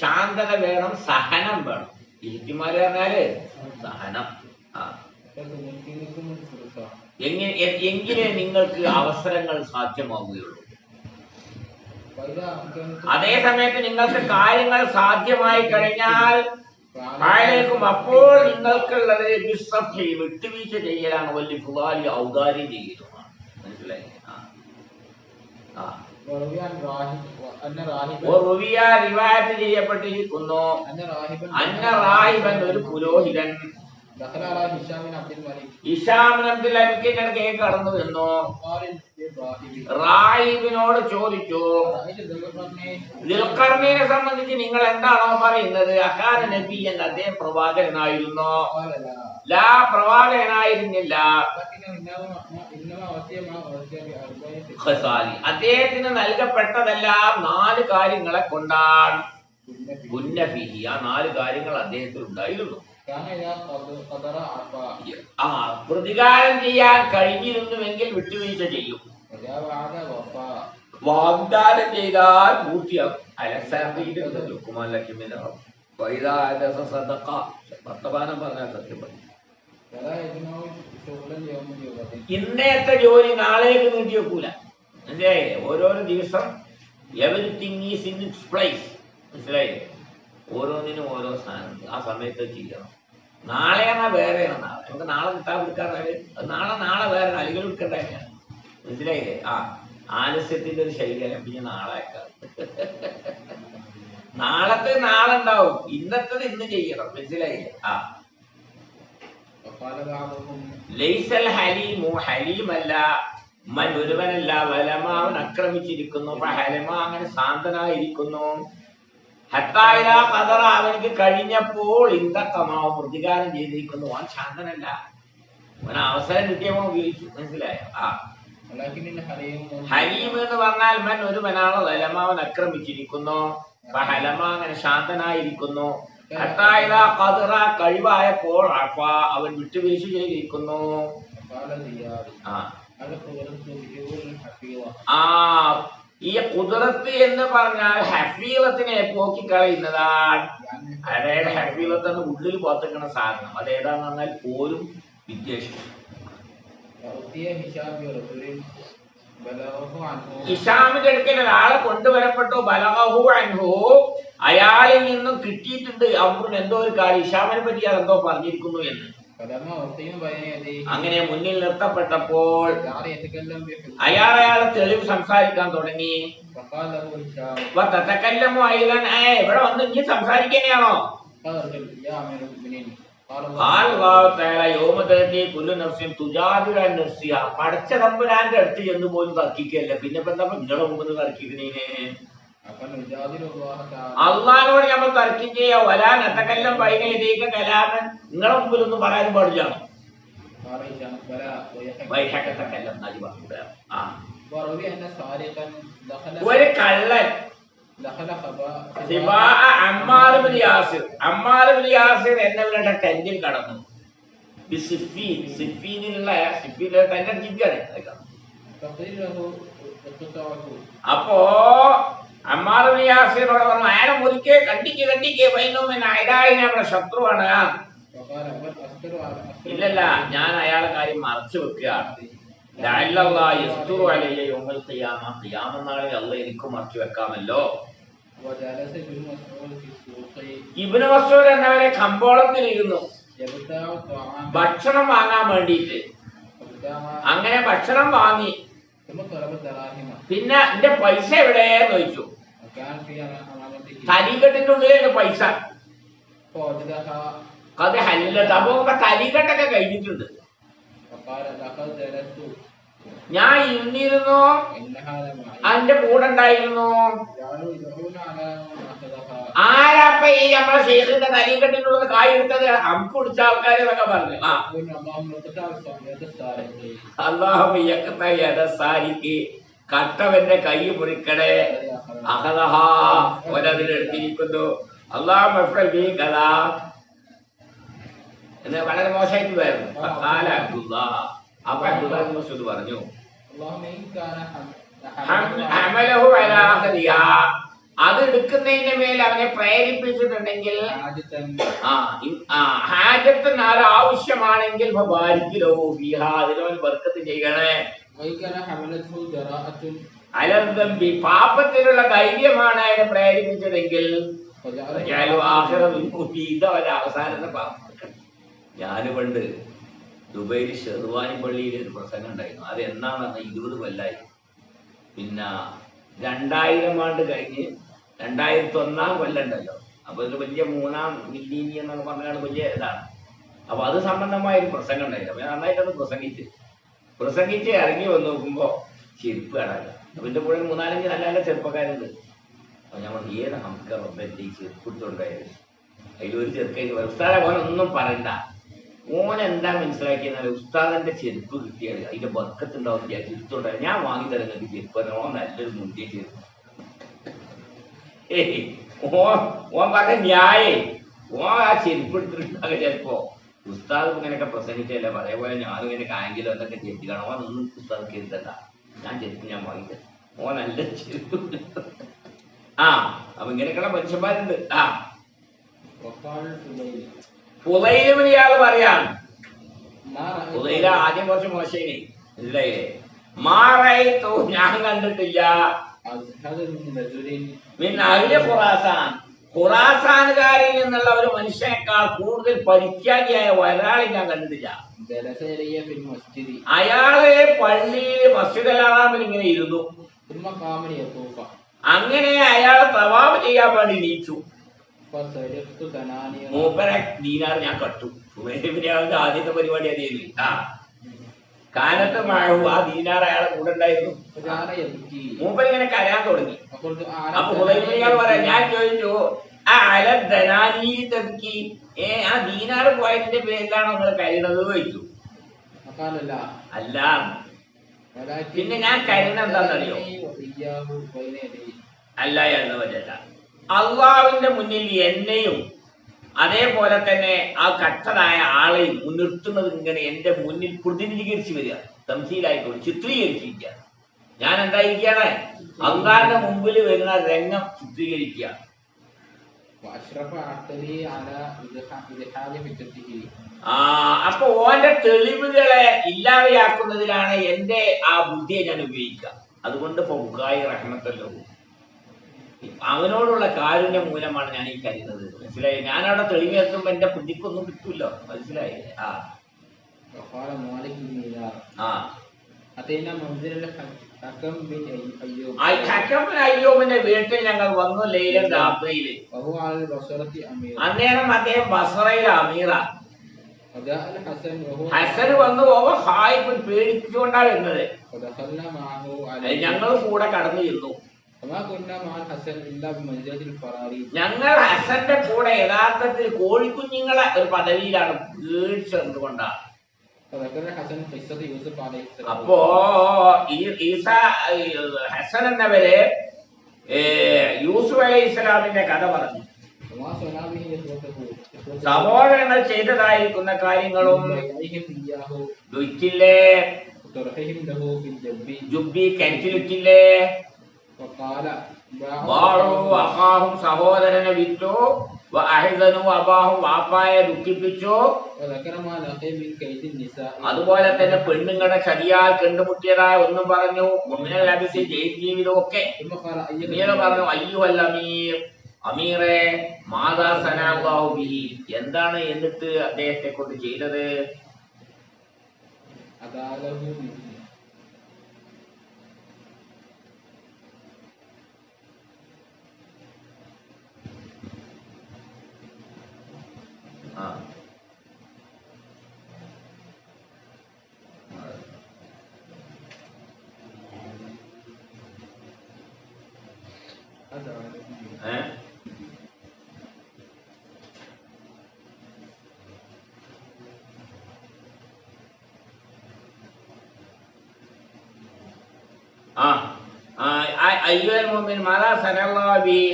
ശാന്തത വേണം, സഹനം വേണം. ഇഹ്തിമാല് പറഞ്ഞാല് സഹനം. എങ്കിലേ നിങ്ങൾക്ക് അവസരങ്ങൾ സാധ്യമാവുകയുള്ളൂ. അതേ സമയത്ത് നിങ്ങൾക്ക് കാര്യങ്ങൾ സാധ്യമായി കഴിഞ്ഞാൽ അപ്പോൾ നിങ്ങൾക്കുള്ളത് വിട്ടുവീഴ്ച ചെയ്യലാണ്. വലിയ ഫുലാലി ഔദാര്യം ചെയ്യലുമാണ്. മനസ്സിലായി? റിവായത്ത് ചെയ്യപ്പെട്ടിരിക്കുന്നു അന്ന റാഹിബൻ ഒരു പുരോഹിതൻ ഹിശാം അബ്ദുൽ മലിക്കിന്റെ അടുത്തേക്ക് കടന്നു വന്നു. റാഹിബിനോട് ചോദിച്ചു, ദുൽഖർനൈനെ സംബന്ധിച്ച് നിങ്ങൾ എന്താണോ പറയുന്നത്? അകാന നബിയൻ, അദ്ദേഹം പ്രവാചകനായിരുന്നോ? ലാ, പ്രവാചകനായിരുന്നില്ല. അദ്ദേഹത്തിന് നൽകപ്പെട്ടതെല്ലാം 4 കാര്യങ്ങളെ കൊണ്ടാണ്. ഉന്നഫിഹി, ആ 4 കാര്യങ്ങൾ അദ്ദേഹത്തിൽ ഉണ്ടായിരുന്നു. പ്രതികാരം ചെയ്യാൻ കഴിഞ്ഞിരുന്നുവെങ്കിൽ വിട്ടുവീഴ്ച ചെയ്യും. വാഗ്ദാനം ചെയ്താൽ പൂർത്തിയാക്കും. വർത്തമാനം പറഞ്ഞാൽ സത്യം പറയും. ഇന്നത്തെ ജോലി നാളേക്ക് നീട്ടി വെക്കൂല. മനസ്സിലായില്ലേ? ഓരോരോ ദിവസം everything is in its place. മനസ്സിലായില്ലേ? ഓരോന്നിനും ഓരോ സ്ഥാനത്ത് ആ സമയത്ത് ചെയ്യണം. നാളെയാണ് വേറെയാണ്. നാളെ നമുക്ക് നാളെ കിട്ടാൻ കൊടുക്കാറ് നാളെ വേറെ അലികൾ എടുക്കേണ്ട. മനസ്സിലായില്ലേ? ആലസ്യത്തിന്റെ ഒരു ശൈലിയാണ്. പിന്നെ നാളെ നാളത്തെ നാളെ ഉണ്ടാവും, ഇന്നത്തത് ഇന്ന് ചെയ്യണം. മനസ്സിലായില്ലേ? ലൈസൽ ഹലീമു, ഹലീമല്ല, മൻ ഒരുവനല്ല, വലമാവൻ ആക്രമിച്ചിരിക്കുന്നു, ഹലമ അങ്ങനെ ശാന്തനായിരിക്കുന്നു. ഹത്തായില ഖദറ, അവനക്ക് കഴിഞ്ഞപ്പോൾ ഇന്ദഖമാവും പ്രതികാരം ചെയ്തിരിക്കുന്നു. അവൻ ശാന്തനല്ല, അവൻ അവസരം കിട്ടിയവൻ ഉപയോഗിച്ചു. മനസ്സിലായോ? ഹലീം എന്ന് പറഞ്ഞാൽ മൻ ഒരുവനാണ്, വലമാവൻ ആക്രമിച്ചിരിക്കുന്നു, ഹലമ അങ്ങനെ ശാന്തനായിരിക്കുന്നു. കഴിവായപ്പോൾ അവൻ വിട്ടുവീഴ്ച ചെയ്തിരിക്കുന്നു. ഈ ഖുദ്റത്ത് എന്ന് പറഞ്ഞാൽ ഹഫീലത്തിനെ പോക്കിക്കളയുന്നതാണ്. അതായത് ഹഫീലത്തിന് ഉള്ളിൽ പുറത്തേക്കുന്ന സാധനം അതേതാന്ന് പറഞ്ഞാൽ പോലും വിദ്വേഷം. ഹിശാമിന്റെ അടുക്കൽ ഒരാളെ കൊണ്ടുവരപ്പെട്ടു. ബലഗഹു അൻഹു, അയാളിൽ നിന്നും കിട്ടിയിട്ടുണ്ട് അമ്രുൻ എന്തോ ഒരു കാര്യം, ഹിശാമിനെ പറ്റി എന്തോ പറഞ്ഞിരിക്കുന്നു എന്ന്. അങ്ങനെ മുന്നിൽ നിർത്തപ്പെട്ടപ്പോൾ അയാളെ തെളിവ് സംസാരിക്കാൻ തുടങ്ങി. ഇവിടെ വന്ന് ഇനി സംസാരിക്കാനെയാണോ? പടച്ച തമ്പുരാന്റെ അടുത്ത് ചെന്ന് പോലും തർക്കിക്കല്ല, പിന്നെ ഇപ്പൊ എന്താ നിങ്ങളെ മുമ്പ് തർക്കിക്കുന്നതിന്? അള്ളാഹിനോട് നമ്മൾ തർക്കം ചെയ്യാ. വരാൻ എത്തക്കെല്ലാം പൈനേക്ക് കലാമൻ നിങ്ങളെ മുമ്പിൽ ഒന്നും പറയാനും പാടില്ല. ഒരു കള്ളൻ അമ്മാർ ഇബ്നു യാസിർ എന്നവരുടെ ടെന്റിൽ കടന്നു. അപ്പോ അമ്മാർ ഇബ്നു യാസിറിനോട് പറഞ്ഞു, അയാളെ മുറിക്കെ കണ്ടിക്ക് നമ്മുടെ ശത്രുവാണ്. ഇല്ലല്ല, ഞാൻ അയാളെ കാര്യം മറച്ചു വെക്കുകയാണ്. അല്ല എനിക്ക് മറച്ചു വെക്കാമല്ലോ. ഇബ്നു മസ്ഊദ് എന്നവരെ കമ്പോളത്തിലിരുന്നു ഭക്ഷണം വാങ്ങാൻ വേണ്ടിയിട്ട്. അങ്ങനെ ഭക്ഷണം വാങ്ങി. പിന്നെ എന്റെ പൈസ എവിടെയെന്ന് ചോദിച്ചു. തലീക്കെട്ടിന്റെ ഉള്ളിലാണ് പൈസ. അത് ഹല്ലത്ത്. അപ്പൊ തലീക്കെട്ടൊക്കെ കഴിഞ്ഞിട്ടുണ്ട്. ഞാൻ ഇരുന്നിരുന്നു, അതിന്റെ കൂടെ ഉണ്ടായിരുന്നു. ആരാപ്പ ഈ നമ്മളെ ശേഖരന്റെ തലീക്കെട്ടിനുള്ള കായ് എടുത്തത്? അമ്പ് പിടിച്ച ആൾക്കാർ എന്നൊക്കെ പറഞ്ഞു. അള്ളാഹുക്ക് കട്ടവന്റെ കൈ മുറിക്കടേ അഹദഹാ ഒരതിലെടുത്തിരിക്കുന്നു. അള്ളാഹു എന്ന് വളരെ മോശമായിട്ട് വരുന്നു. അപ്പൊ അബ്ദുല്ലാഹ് മസ്ഊദ് പറഞ്ഞു, അത് എടുക്കുന്നതിന്റെ മേൽ അവനെ പ്രേരിപ്പിച്ചിട്ടുണ്ടെങ്കിൽ, ഹാജത്തിന് ആവശ്യമാണെങ്കിൽ അതിനോട് ബർക്കത്ത് ചെയ്യണേ. അലന്തമ്പി പാപത്തിലുള്ള ധൈര്യമാണ് അതിനെ പ്രേരിപ്പിച്ചതെങ്കിൽ ഇതവരെ അവസാനത്തെ പാപം. ഞാന് പണ്ട് ദുബൈയിൽ ഷെർവാനി പള്ളിയിൽ ഒരു പ്രസംഗം ഉണ്ടായിരുന്നു. അത് എന്നാണെന്ന് 20 കൊല്ലായി. പിന്നെ 2000 ആണ്ട് കഴിഞ്ഞ് 2001 കൊല്ലം ഉണ്ടല്ലോ. അപ്പൊ ഇത് വലിയ 3-ാം മില്ലേനിയം എന്നൊക്കെ പറഞ്ഞാൽ വലിയ ഇതാണ്. അപ്പൊ അത് സംബന്ധമായ ഒരു പ്രസംഗം ഉണ്ടായിരുന്നു. അപ്പൊ നന്നായിട്ടത് പ്രസംഗിച്ച് ഇറങ്ങി വന്ന് നോക്കുമ്പോ ചെരുപ്പ് കാണാനില്ല. അപ്പൊ എന്റെ കൂടെ 3-4 നല്ല നല്ല ചെറുപ്പക്കാരുണ്ട്. അപ്പൊ ഞാൻ പറഞ്ഞു, ഏത് നമുക്ക് റബ്ബന്റെ ഈ ചെരുപ്പ് എടുത്തുകൊണ്ടായത്? അതിലൊരു ചെറുക്കൻ ഉസ്താദെ ഓനൊന്നും പറയണ്ട, ഓൻ എന്താ മനസ്സിലാക്കിയെന്നാൽ ഉസ്താദിന്റെ ചെരുപ്പ് കിട്ടിയാൽ അതിന്റെ ബർക്കത്തുണ്ടാവും, ചെരുത്തുണ്ടാവും, ഞാൻ വാങ്ങി തരുന്നത് ചെരുപ്പ്. ഓൻ നല്ലൊരു മുന്തിയ ചെരുപ്പ്. ഓൻ പറഞ്ഞ ന്യായേ, ഓൻ ആ ചെരുപ്പ് എടുത്തിട്ടുണ്ടാകുക. ചിലപ്പോ ഉസ്താദ് ഇങ്ങനെയൊക്കെ പ്രസംഗിച്ചല്ലേ അതേപോലെ ഞാനും ഇങ്ങനെ കായെങ്കിലും എന്തൊക്കെ ചെരുപ്പ് കാണാം. ഓനൊന്നും ഉസ്താദ് കരുതണ്ട, ഞാൻ ചെരുപ്പ് ഞാൻ വാങ്ങി തരും. ഓൻ നല്ല ചെരുപ്പ്. അപ്പൊ ഇങ്ങനെയൊക്കെയുള്ള മനുഷ്യന്മാരുണ്ട്. ഫുളൈല് പറയാൻ ഫുളൈല ആദ്യം കുറച്ച് മോശം ഇല്ലേ. മാറൈത്തു ഞാൻ കണ്ടിട്ടില്ല ഖുറാസാനുകാരിൽ നിന്നുള്ള ഒരു മനുഷ്യനേക്കാൾ കൂടുതൽ പരിത്യാഗിയായ ഒരാളെ ഞാൻ കണ്ടിട്ടില്ല. അയാള് പള്ളിയിൽ മസ്ജിദുൽ ഹറാമിൽ ഇങ്ങനെ ഇരുന്നു. അങ്ങനെ അയാൾ തവാഫ് ചെയ്യാൻ വേണ്ടി നീച്ചു. മൂപ്പരെ ദീനാർ ഞാൻ കട്ടു. ആദ്യത്തെ പരിപാടി അതായിരുന്നു. കാലത്ത് മഴ ആ ദീനാർ അയാളെ കൂടെ ഉണ്ടായിരുന്നു. മൂപ്പർ ഇങ്ങനെ കരയാൻ തുടങ്ങി. അപ്പൊ ഹുദൈബിയാൾ പറയാം, ഞാൻ ചോദിച്ചു ആ ദീനാർ പോയതിന്റെ പേരിലാണോ നിങ്ങൾ കരയണത് ചോദിച്ചു. അല്ല, പിന്നെ ഞാൻ കരുണ എന്താണെന്നറിയോ? അല്ല എന്ന് വച്ചല്ല, അള്ളാഹുവിന്റെ മുന്നിൽ എന്നെയും അതേപോലെ തന്നെ ആ കട്ടതായ ആളെ നിർത്തുന്നത് ഇങ്ങനെ എന്റെ മുന്നിൽ പ്രതിനിധീകരിച്ച് വരിക, തംസീലായിക്കോട്ടെ, ചിത്രീകരിച്ചിരിക്കുക. ഞാൻ എന്തായിരിക്കുകയാണ്? അള്ളാന്റെ മുമ്പിൽ വരുന്ന രംഗം ചിത്രീകരിക്കുക. അപ്പൊ ഓന്റെ തെളിവുകളെ ഇല്ലാതെയാക്കുന്നതിലാണ് എന്റെ ആ ബുദ്ധിയെ ഞാൻ ഉപയോഗിക്കുക. അതുകൊണ്ട് ഇപ്പൊ ബുഖാരി റഹ്മത്തല്ലോ അവനോടുള്ള കാരുണ്യം മൂലമാണ് ഞാൻ ഈ കരുതുന്നത്. മനസ്സിലായി? ഞാനവിടെ തെളിവെത്തുമ്പോ എന്റെ ബുദ്ധിക്കൊന്നും കിട്ടൂല്ലോ. മനസ്സിലായി? അയ്യൂബിന്റെ വീട്ടിൽ ഞങ്ങൾ വന്നു ലൈലൻ രാത്രിയില്. അന്നേരം അദ്ദേഹം ബസറയിലെ അമീറ. ഹസൻ വന്നു ഹായിപ്പൻ പേടിച്ചുകൊണ്ടാ വരുന്നത്. ഞങ്ങൾ കൂടെ കടന്നു ചെന്നു. ഞങ്ങൾ ഹസന്റെ കൂടെ യഥാർത്ഥത്തിൽ കോഴിക്കുഞ്ഞുങ്ങളെ ഒരു പദവിയിലാണ് പേടിച്ചെന്നുകൊണ്ടാണ്. അപ്പോ ഹസൻ എന്നവര് യൂസുഫ് അലൈഹി ഇസ്ലാമിന്റെ കഥ പറഞ്ഞു. സഹോദരങ്ങൾ ചെയ്തതായിരിക്കുന്ന കാര്യങ്ങളും ജുബ്ബി കിണറ്റിലിട്ടില്ലേ, സഹോദരനെ വിറ്റു, അബാഹും വാപ്പായെ ദുഃഖിപ്പിച്ചു. അതുപോലെ തന്നെ പെണ്ണുങ്ങളുടെ ചതിയാൽ കണ്ടുമുട്ടിയതായ ഒന്നും പറഞ്ഞു. ജീവിതവും ഒക്കെ പറഞ്ഞു. അയ്യുൽ അമീർ, അമീറെ മാതാ സനല്ലാഹു ബിഹി, എന്താണ് എന്നിട്ട് അദ്ദേഹത്തെ കൊണ്ട് ചെയ്തത്? അയ്യുൽ മുഅ്മിൻ മാലാ സനല്ലാഹു ബിഹി,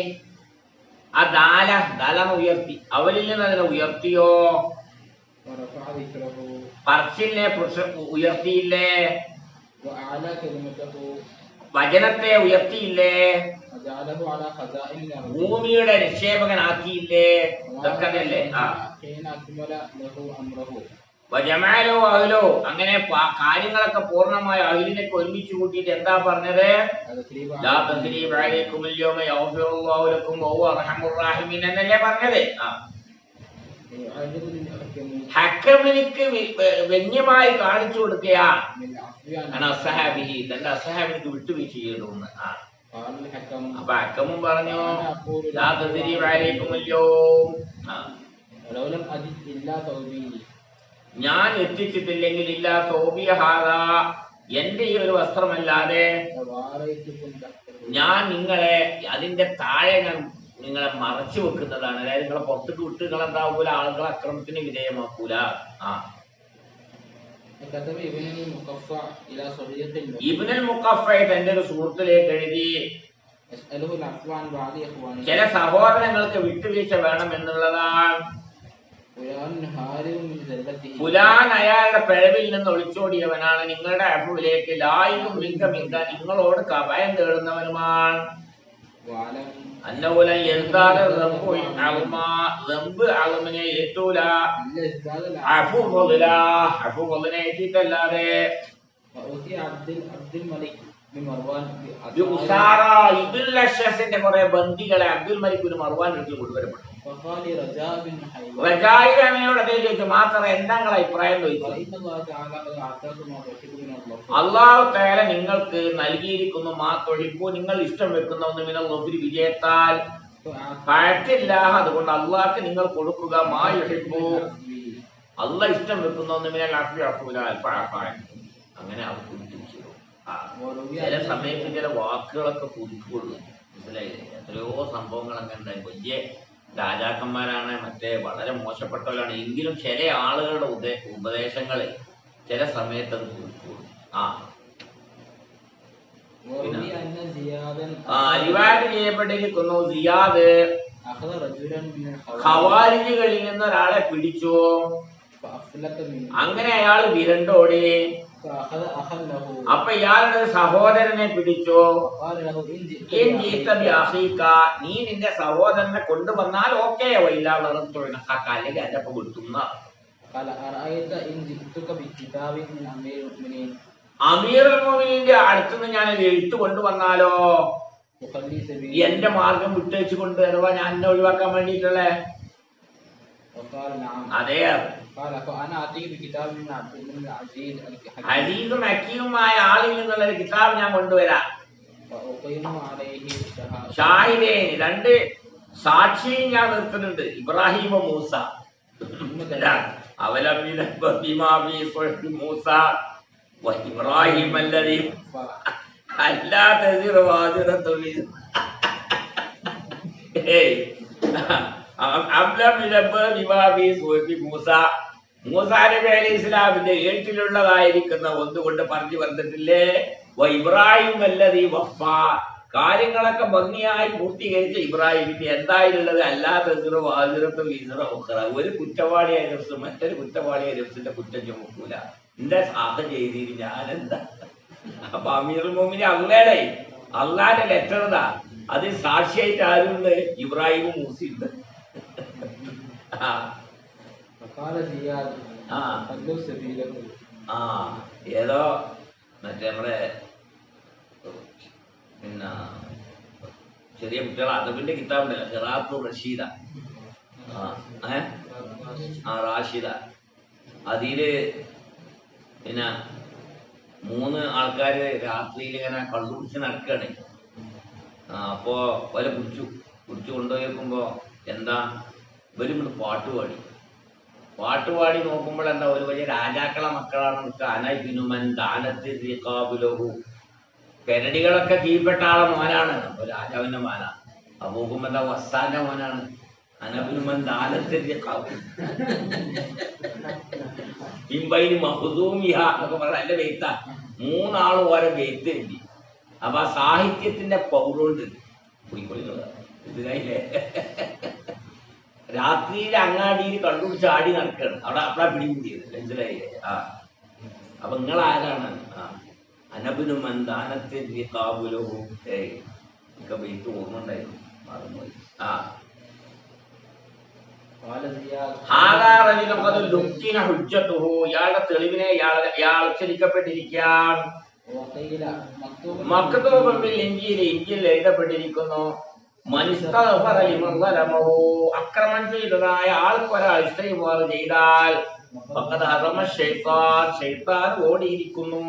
ആ ദാലം ഉയർത്തി, അവരിൽ നിന്ന് അതിനെ ഉയർത്തിയോ? പർച്ചിലിനെ ഉയർത്തിയില്ലേ? വചനത്തെ ഉയർത്തിയില്ലേ? ഭൂമിയുടെ നിക്ഷേപകനാക്കിയില്ലേ? ഇതൊക്കെ അതല്ലേ? വജമാലോ അഹ്ലോ, അങ്ങനെ കാര്യങ്ങളൊക്കെ പൂർണ്ണമായ അഹ്ലിനൊക്കെ ഒരുമിച്ച് കൂട്ടിയിട്ട് എന്താ പറഞ്ഞത്? എന്നല്ലേ പറഞ്ഞത്? ഹക്കമിനിക്ക് വ്യന്യമായി കാണിച്ചു കൊടുക്കുകയാണ് അസ്സഹാബിഹി, തന്റെ അസ്സഹാബിനിക്ക് വിട്ടുവീഴ്ച ചെയ്യണമെന്ന്. അപ്പൊ ഹക്കമും പറഞ്ഞു ഞാൻ എത്തിച്ചിട്ടില്ലെങ്കിൽ ഇല്ല തോബിയഹാദ, എന്റെ ഈ ഒരു വസ്ത്രമല്ലാതെ ഞാൻ നിങ്ങളെ അതിന്റെ താഴെ ഞാൻ നിങ്ങളെ മറച്ചു വെക്കുന്നതാണ്. അതായത് നിങ്ങളെ പുറത്തേക്ക് വിട്ട് നിങ്ങളെന്താവൂല, ആളുകളെ അക്രമത്തിന് വിധേയമാക്കൂല. ഇബ്നുൽ മുഖഫ തന്റെ ഒരു സുഹൃത്തിലേക്ക് എഴുതി, ചില സഹോദരങ്ങൾക്ക് വിട്ടുവീഴ്ച വേണം എന്നുള്ളതാണ്. ഫുലാൻ അയാളുടെ പിഴവിൽ നിന്ന് ഒളിച്ചോടിയവനാണ്, നിങ്ങളുടെ അഫുവിലേക്ക് ലായിലും മിങ്ക നിങ്ങളോട് ഭയം തേടുന്നവനുമാണ്. അന്നപോലെ അളമിനെ ഏറ്റൂല, അഫുനെ ഏറ്റിട്ടല്ലാതെ. കുറെ ബന്ദികളെ അബ്ദുൽ മലിക് ഒരു മർവാൻ വീട്ടിൽ കൊണ്ടുവരപ്പെട്ടു. മാത്രം എന്താണ് അഭിപ്രായം ചോദിച്ചു. അള്ളാഹു തആല നിങ്ങൾക്ക് നൽകിയിരിക്കുന്നു മാതൊഴിപ്പോ, നിങ്ങൾ ഇഷ്ടം വെക്കുന്ന ഒന്ന് മിനൽ വിജയത്താൽ പഴറ്റില്ല. അതുകൊണ്ട് അള്ളാഹ്ക്ക് നിങ്ങൾ കൊടുക്കുക മായൊഴിപ്പോ, അള്ളാഹ് ഇഷ്ടം വെക്കുന്ന ഒന്ന് മിനൽ അങ്ങനെ അവർ കുടിച്ചു. ചില സമയത്ത് ചില വാക്കുകളൊക്കെ പുതുക്കൊള്ളു. മനസ്സിലായില്ലേ? എത്രയോ സംഭവങ്ങൾ അങ്ങനെ ഉണ്ടായി. വലിയ രാജാക്കന്മാരാണ്, മറ്റേ വളരെ മോശപ്പെട്ടവരാണ്, എങ്കിലും ചില ആളുകളുടെ ഉപദേശങ്ങളെ ചില സമയത്ത് അത് പുതുക്കൊള്ളു. റിവായത്ത് ചെയ്യപ്പെട്ടിരിക്കുന്നു സിയാദ് ഖവാരിജികളിൽ നിന്ന് ഒരാളെ പിടിച്ചു. അങ്ങനെ അയാൾ വിരണ്ടോടി. അപ്പൊ ഇയാളുടെ സഹോദരനെ പിടിച്ചു. നീ നിന്റെ സഹോദരനെ കൊണ്ടുവന്നാൽ ഓക്കെ, അല്ലെങ്കിൽ എന്റെ ഒപ്പം വിട്ടുന്ന. അമീറുൽ മുഅ്മിനീന്റെ അടുത്തുനിന്ന് ഞാൻ എഴുത്ത് കൊണ്ടുവന്നാലോ, എന്റെ മാർഗം വിട്ടേച്ചു കൊണ്ട്, അഥവാ ഞാൻ എന്നെ ഒഴിവാക്കാൻ വേണ്ടിയിട്ടുള്ള. അതെ, അസീസും ഹക്കീമുമായ ആളിൽ നിന്നുള്ള ഒരു കിതാബ് ഞാൻ കൊണ്ടുവരാം. ഷാഹിദൈൻ, രണ്ട് സാക്ഷിയും ഞാൻ നിർത്തുന്നുണ്ട്, ഇബ്രാഹിം മൂസ. മൂസ ഇബ്രാഹിം അല്ലതി അല്ലാതെ മൂസാനബി അലൈഹി ഇസ്ലാമിന്റെ ഏട്ടിലുള്ളതായിരിക്കുന്ന ഒന്നുകൊണ്ട് പറഞ്ഞു വന്നിട്ടില്ലേ, ഇബ്രാഹിം അല്ലതി വഫ, കാര്യങ്ങളൊക്കെ ഭംഗിയായി പൂർത്തീകരിച്ച ഇബ്രാഹിമിന്റെ എന്തായാലുള്ളത് അല്ലാതെ ഒരു കുറ്റവാളിയായ നഫ്സ് മറ്റൊരു കുറ്റവാളിയായ നഫ്സിന്റെ കുറ്റം ചുമക്കൂല. എന്റെ സാധ ചെയ്തിട്ട് ഞാനെന്താ. അപ്പൊ അമീറുൽ മുഅ്മിനീൻ അള്ളാന്റെ ലെറ്റർ എന്താ, അതിൽ സാക്ഷിയായിട്ട് ആരുണ്ട്? ഇബ്രാഹിമും മൂസയുണ്ട്. ഏതോ മറ്റേ നമ്മുടെ പിന്നെ ചെറിയ കുട്ടികളെ അദബിന്റെ കിതാബുണ്ടല്ലോ, ഖിറാഅത്തു റഷീദ, റാഷിദ, അതില് പിന്നെ 3 ആൾക്കാര് രാത്രിയിൽ ഇങ്ങനെ കള്ളുപിടിച്ച് നടക്കുകയാണ്. അപ്പോ വല കുടിച്ചു കൊണ്ടുപോയി നോക്കുമ്പോ എന്താ, ഇവരും പാട്ടുപാടി നോക്കുമ്പോൾ എന്താ, ഒരു വലിയ രാജാക്കളെ മക്കളാണ്. കാനബിനുമൻ ദാനത്ത് റിഖാബുലഹു, പെരടികളൊക്കെ കീഴ്പ്പെട്ട ആളെ മോനാണ്. അപ്പൊ രാജാവിന്റെ മോനാ. അപ്പൊ നോക്കുമ്പോ എന്താ, വസ്സാന്റെ മോനാണ്. അനബിനുമൻ ദാനത്ത് റിഖാബ് ഇമ്പൈനി മഹ്ദൂമിഹ എന്നൊക്കെ പറഞ്ഞ നല്ല വെയ്ത്താ. 3 ആളും ഓരോ വെയ്ത്ത് എഴുതി. അപ്പൊ ആ സാഹിത്യത്തിന്റെ പൗറുണ്ട് ഇതിനായില്ലേ. രാത്രിയിൽ അങ്ങാടിയിൽ കണ്ടുപിടിച്ച് ആടി നടക്കുകയാണ്. അവിടെ അപ്പഴാ പിടികൂടിയത്, മനസ്സിലായില്ലേ? അപ്പൊ നിങ്ങൾ ആരാണ്? അനബിനുമൻ ദാനത്തിന്റെ കാബുലോ. ഒക്കെ വെയ്ത്ത് ഓർമ്മ ഉണ്ടായിരുന്നു, മറന്നുപോയി. ഇയാളുടെ തെളിവിനെ ഇയാൾ ഉച്ചരിക്കപ്പെട്ടിരിക്കാൻ. മക്തൂബിൽ ഇഞ്ചിയിൽ എഴുതപ്പെട്ടിരിക്കുന്നു, അക്രമം ചെയ്തതായ ആൾക്കൊരാൾ ഇസ്തിഗ്ഫാർ ചെയ്താൽ ശൈത്താൻ ഓടിയിരിക്കുന്നു.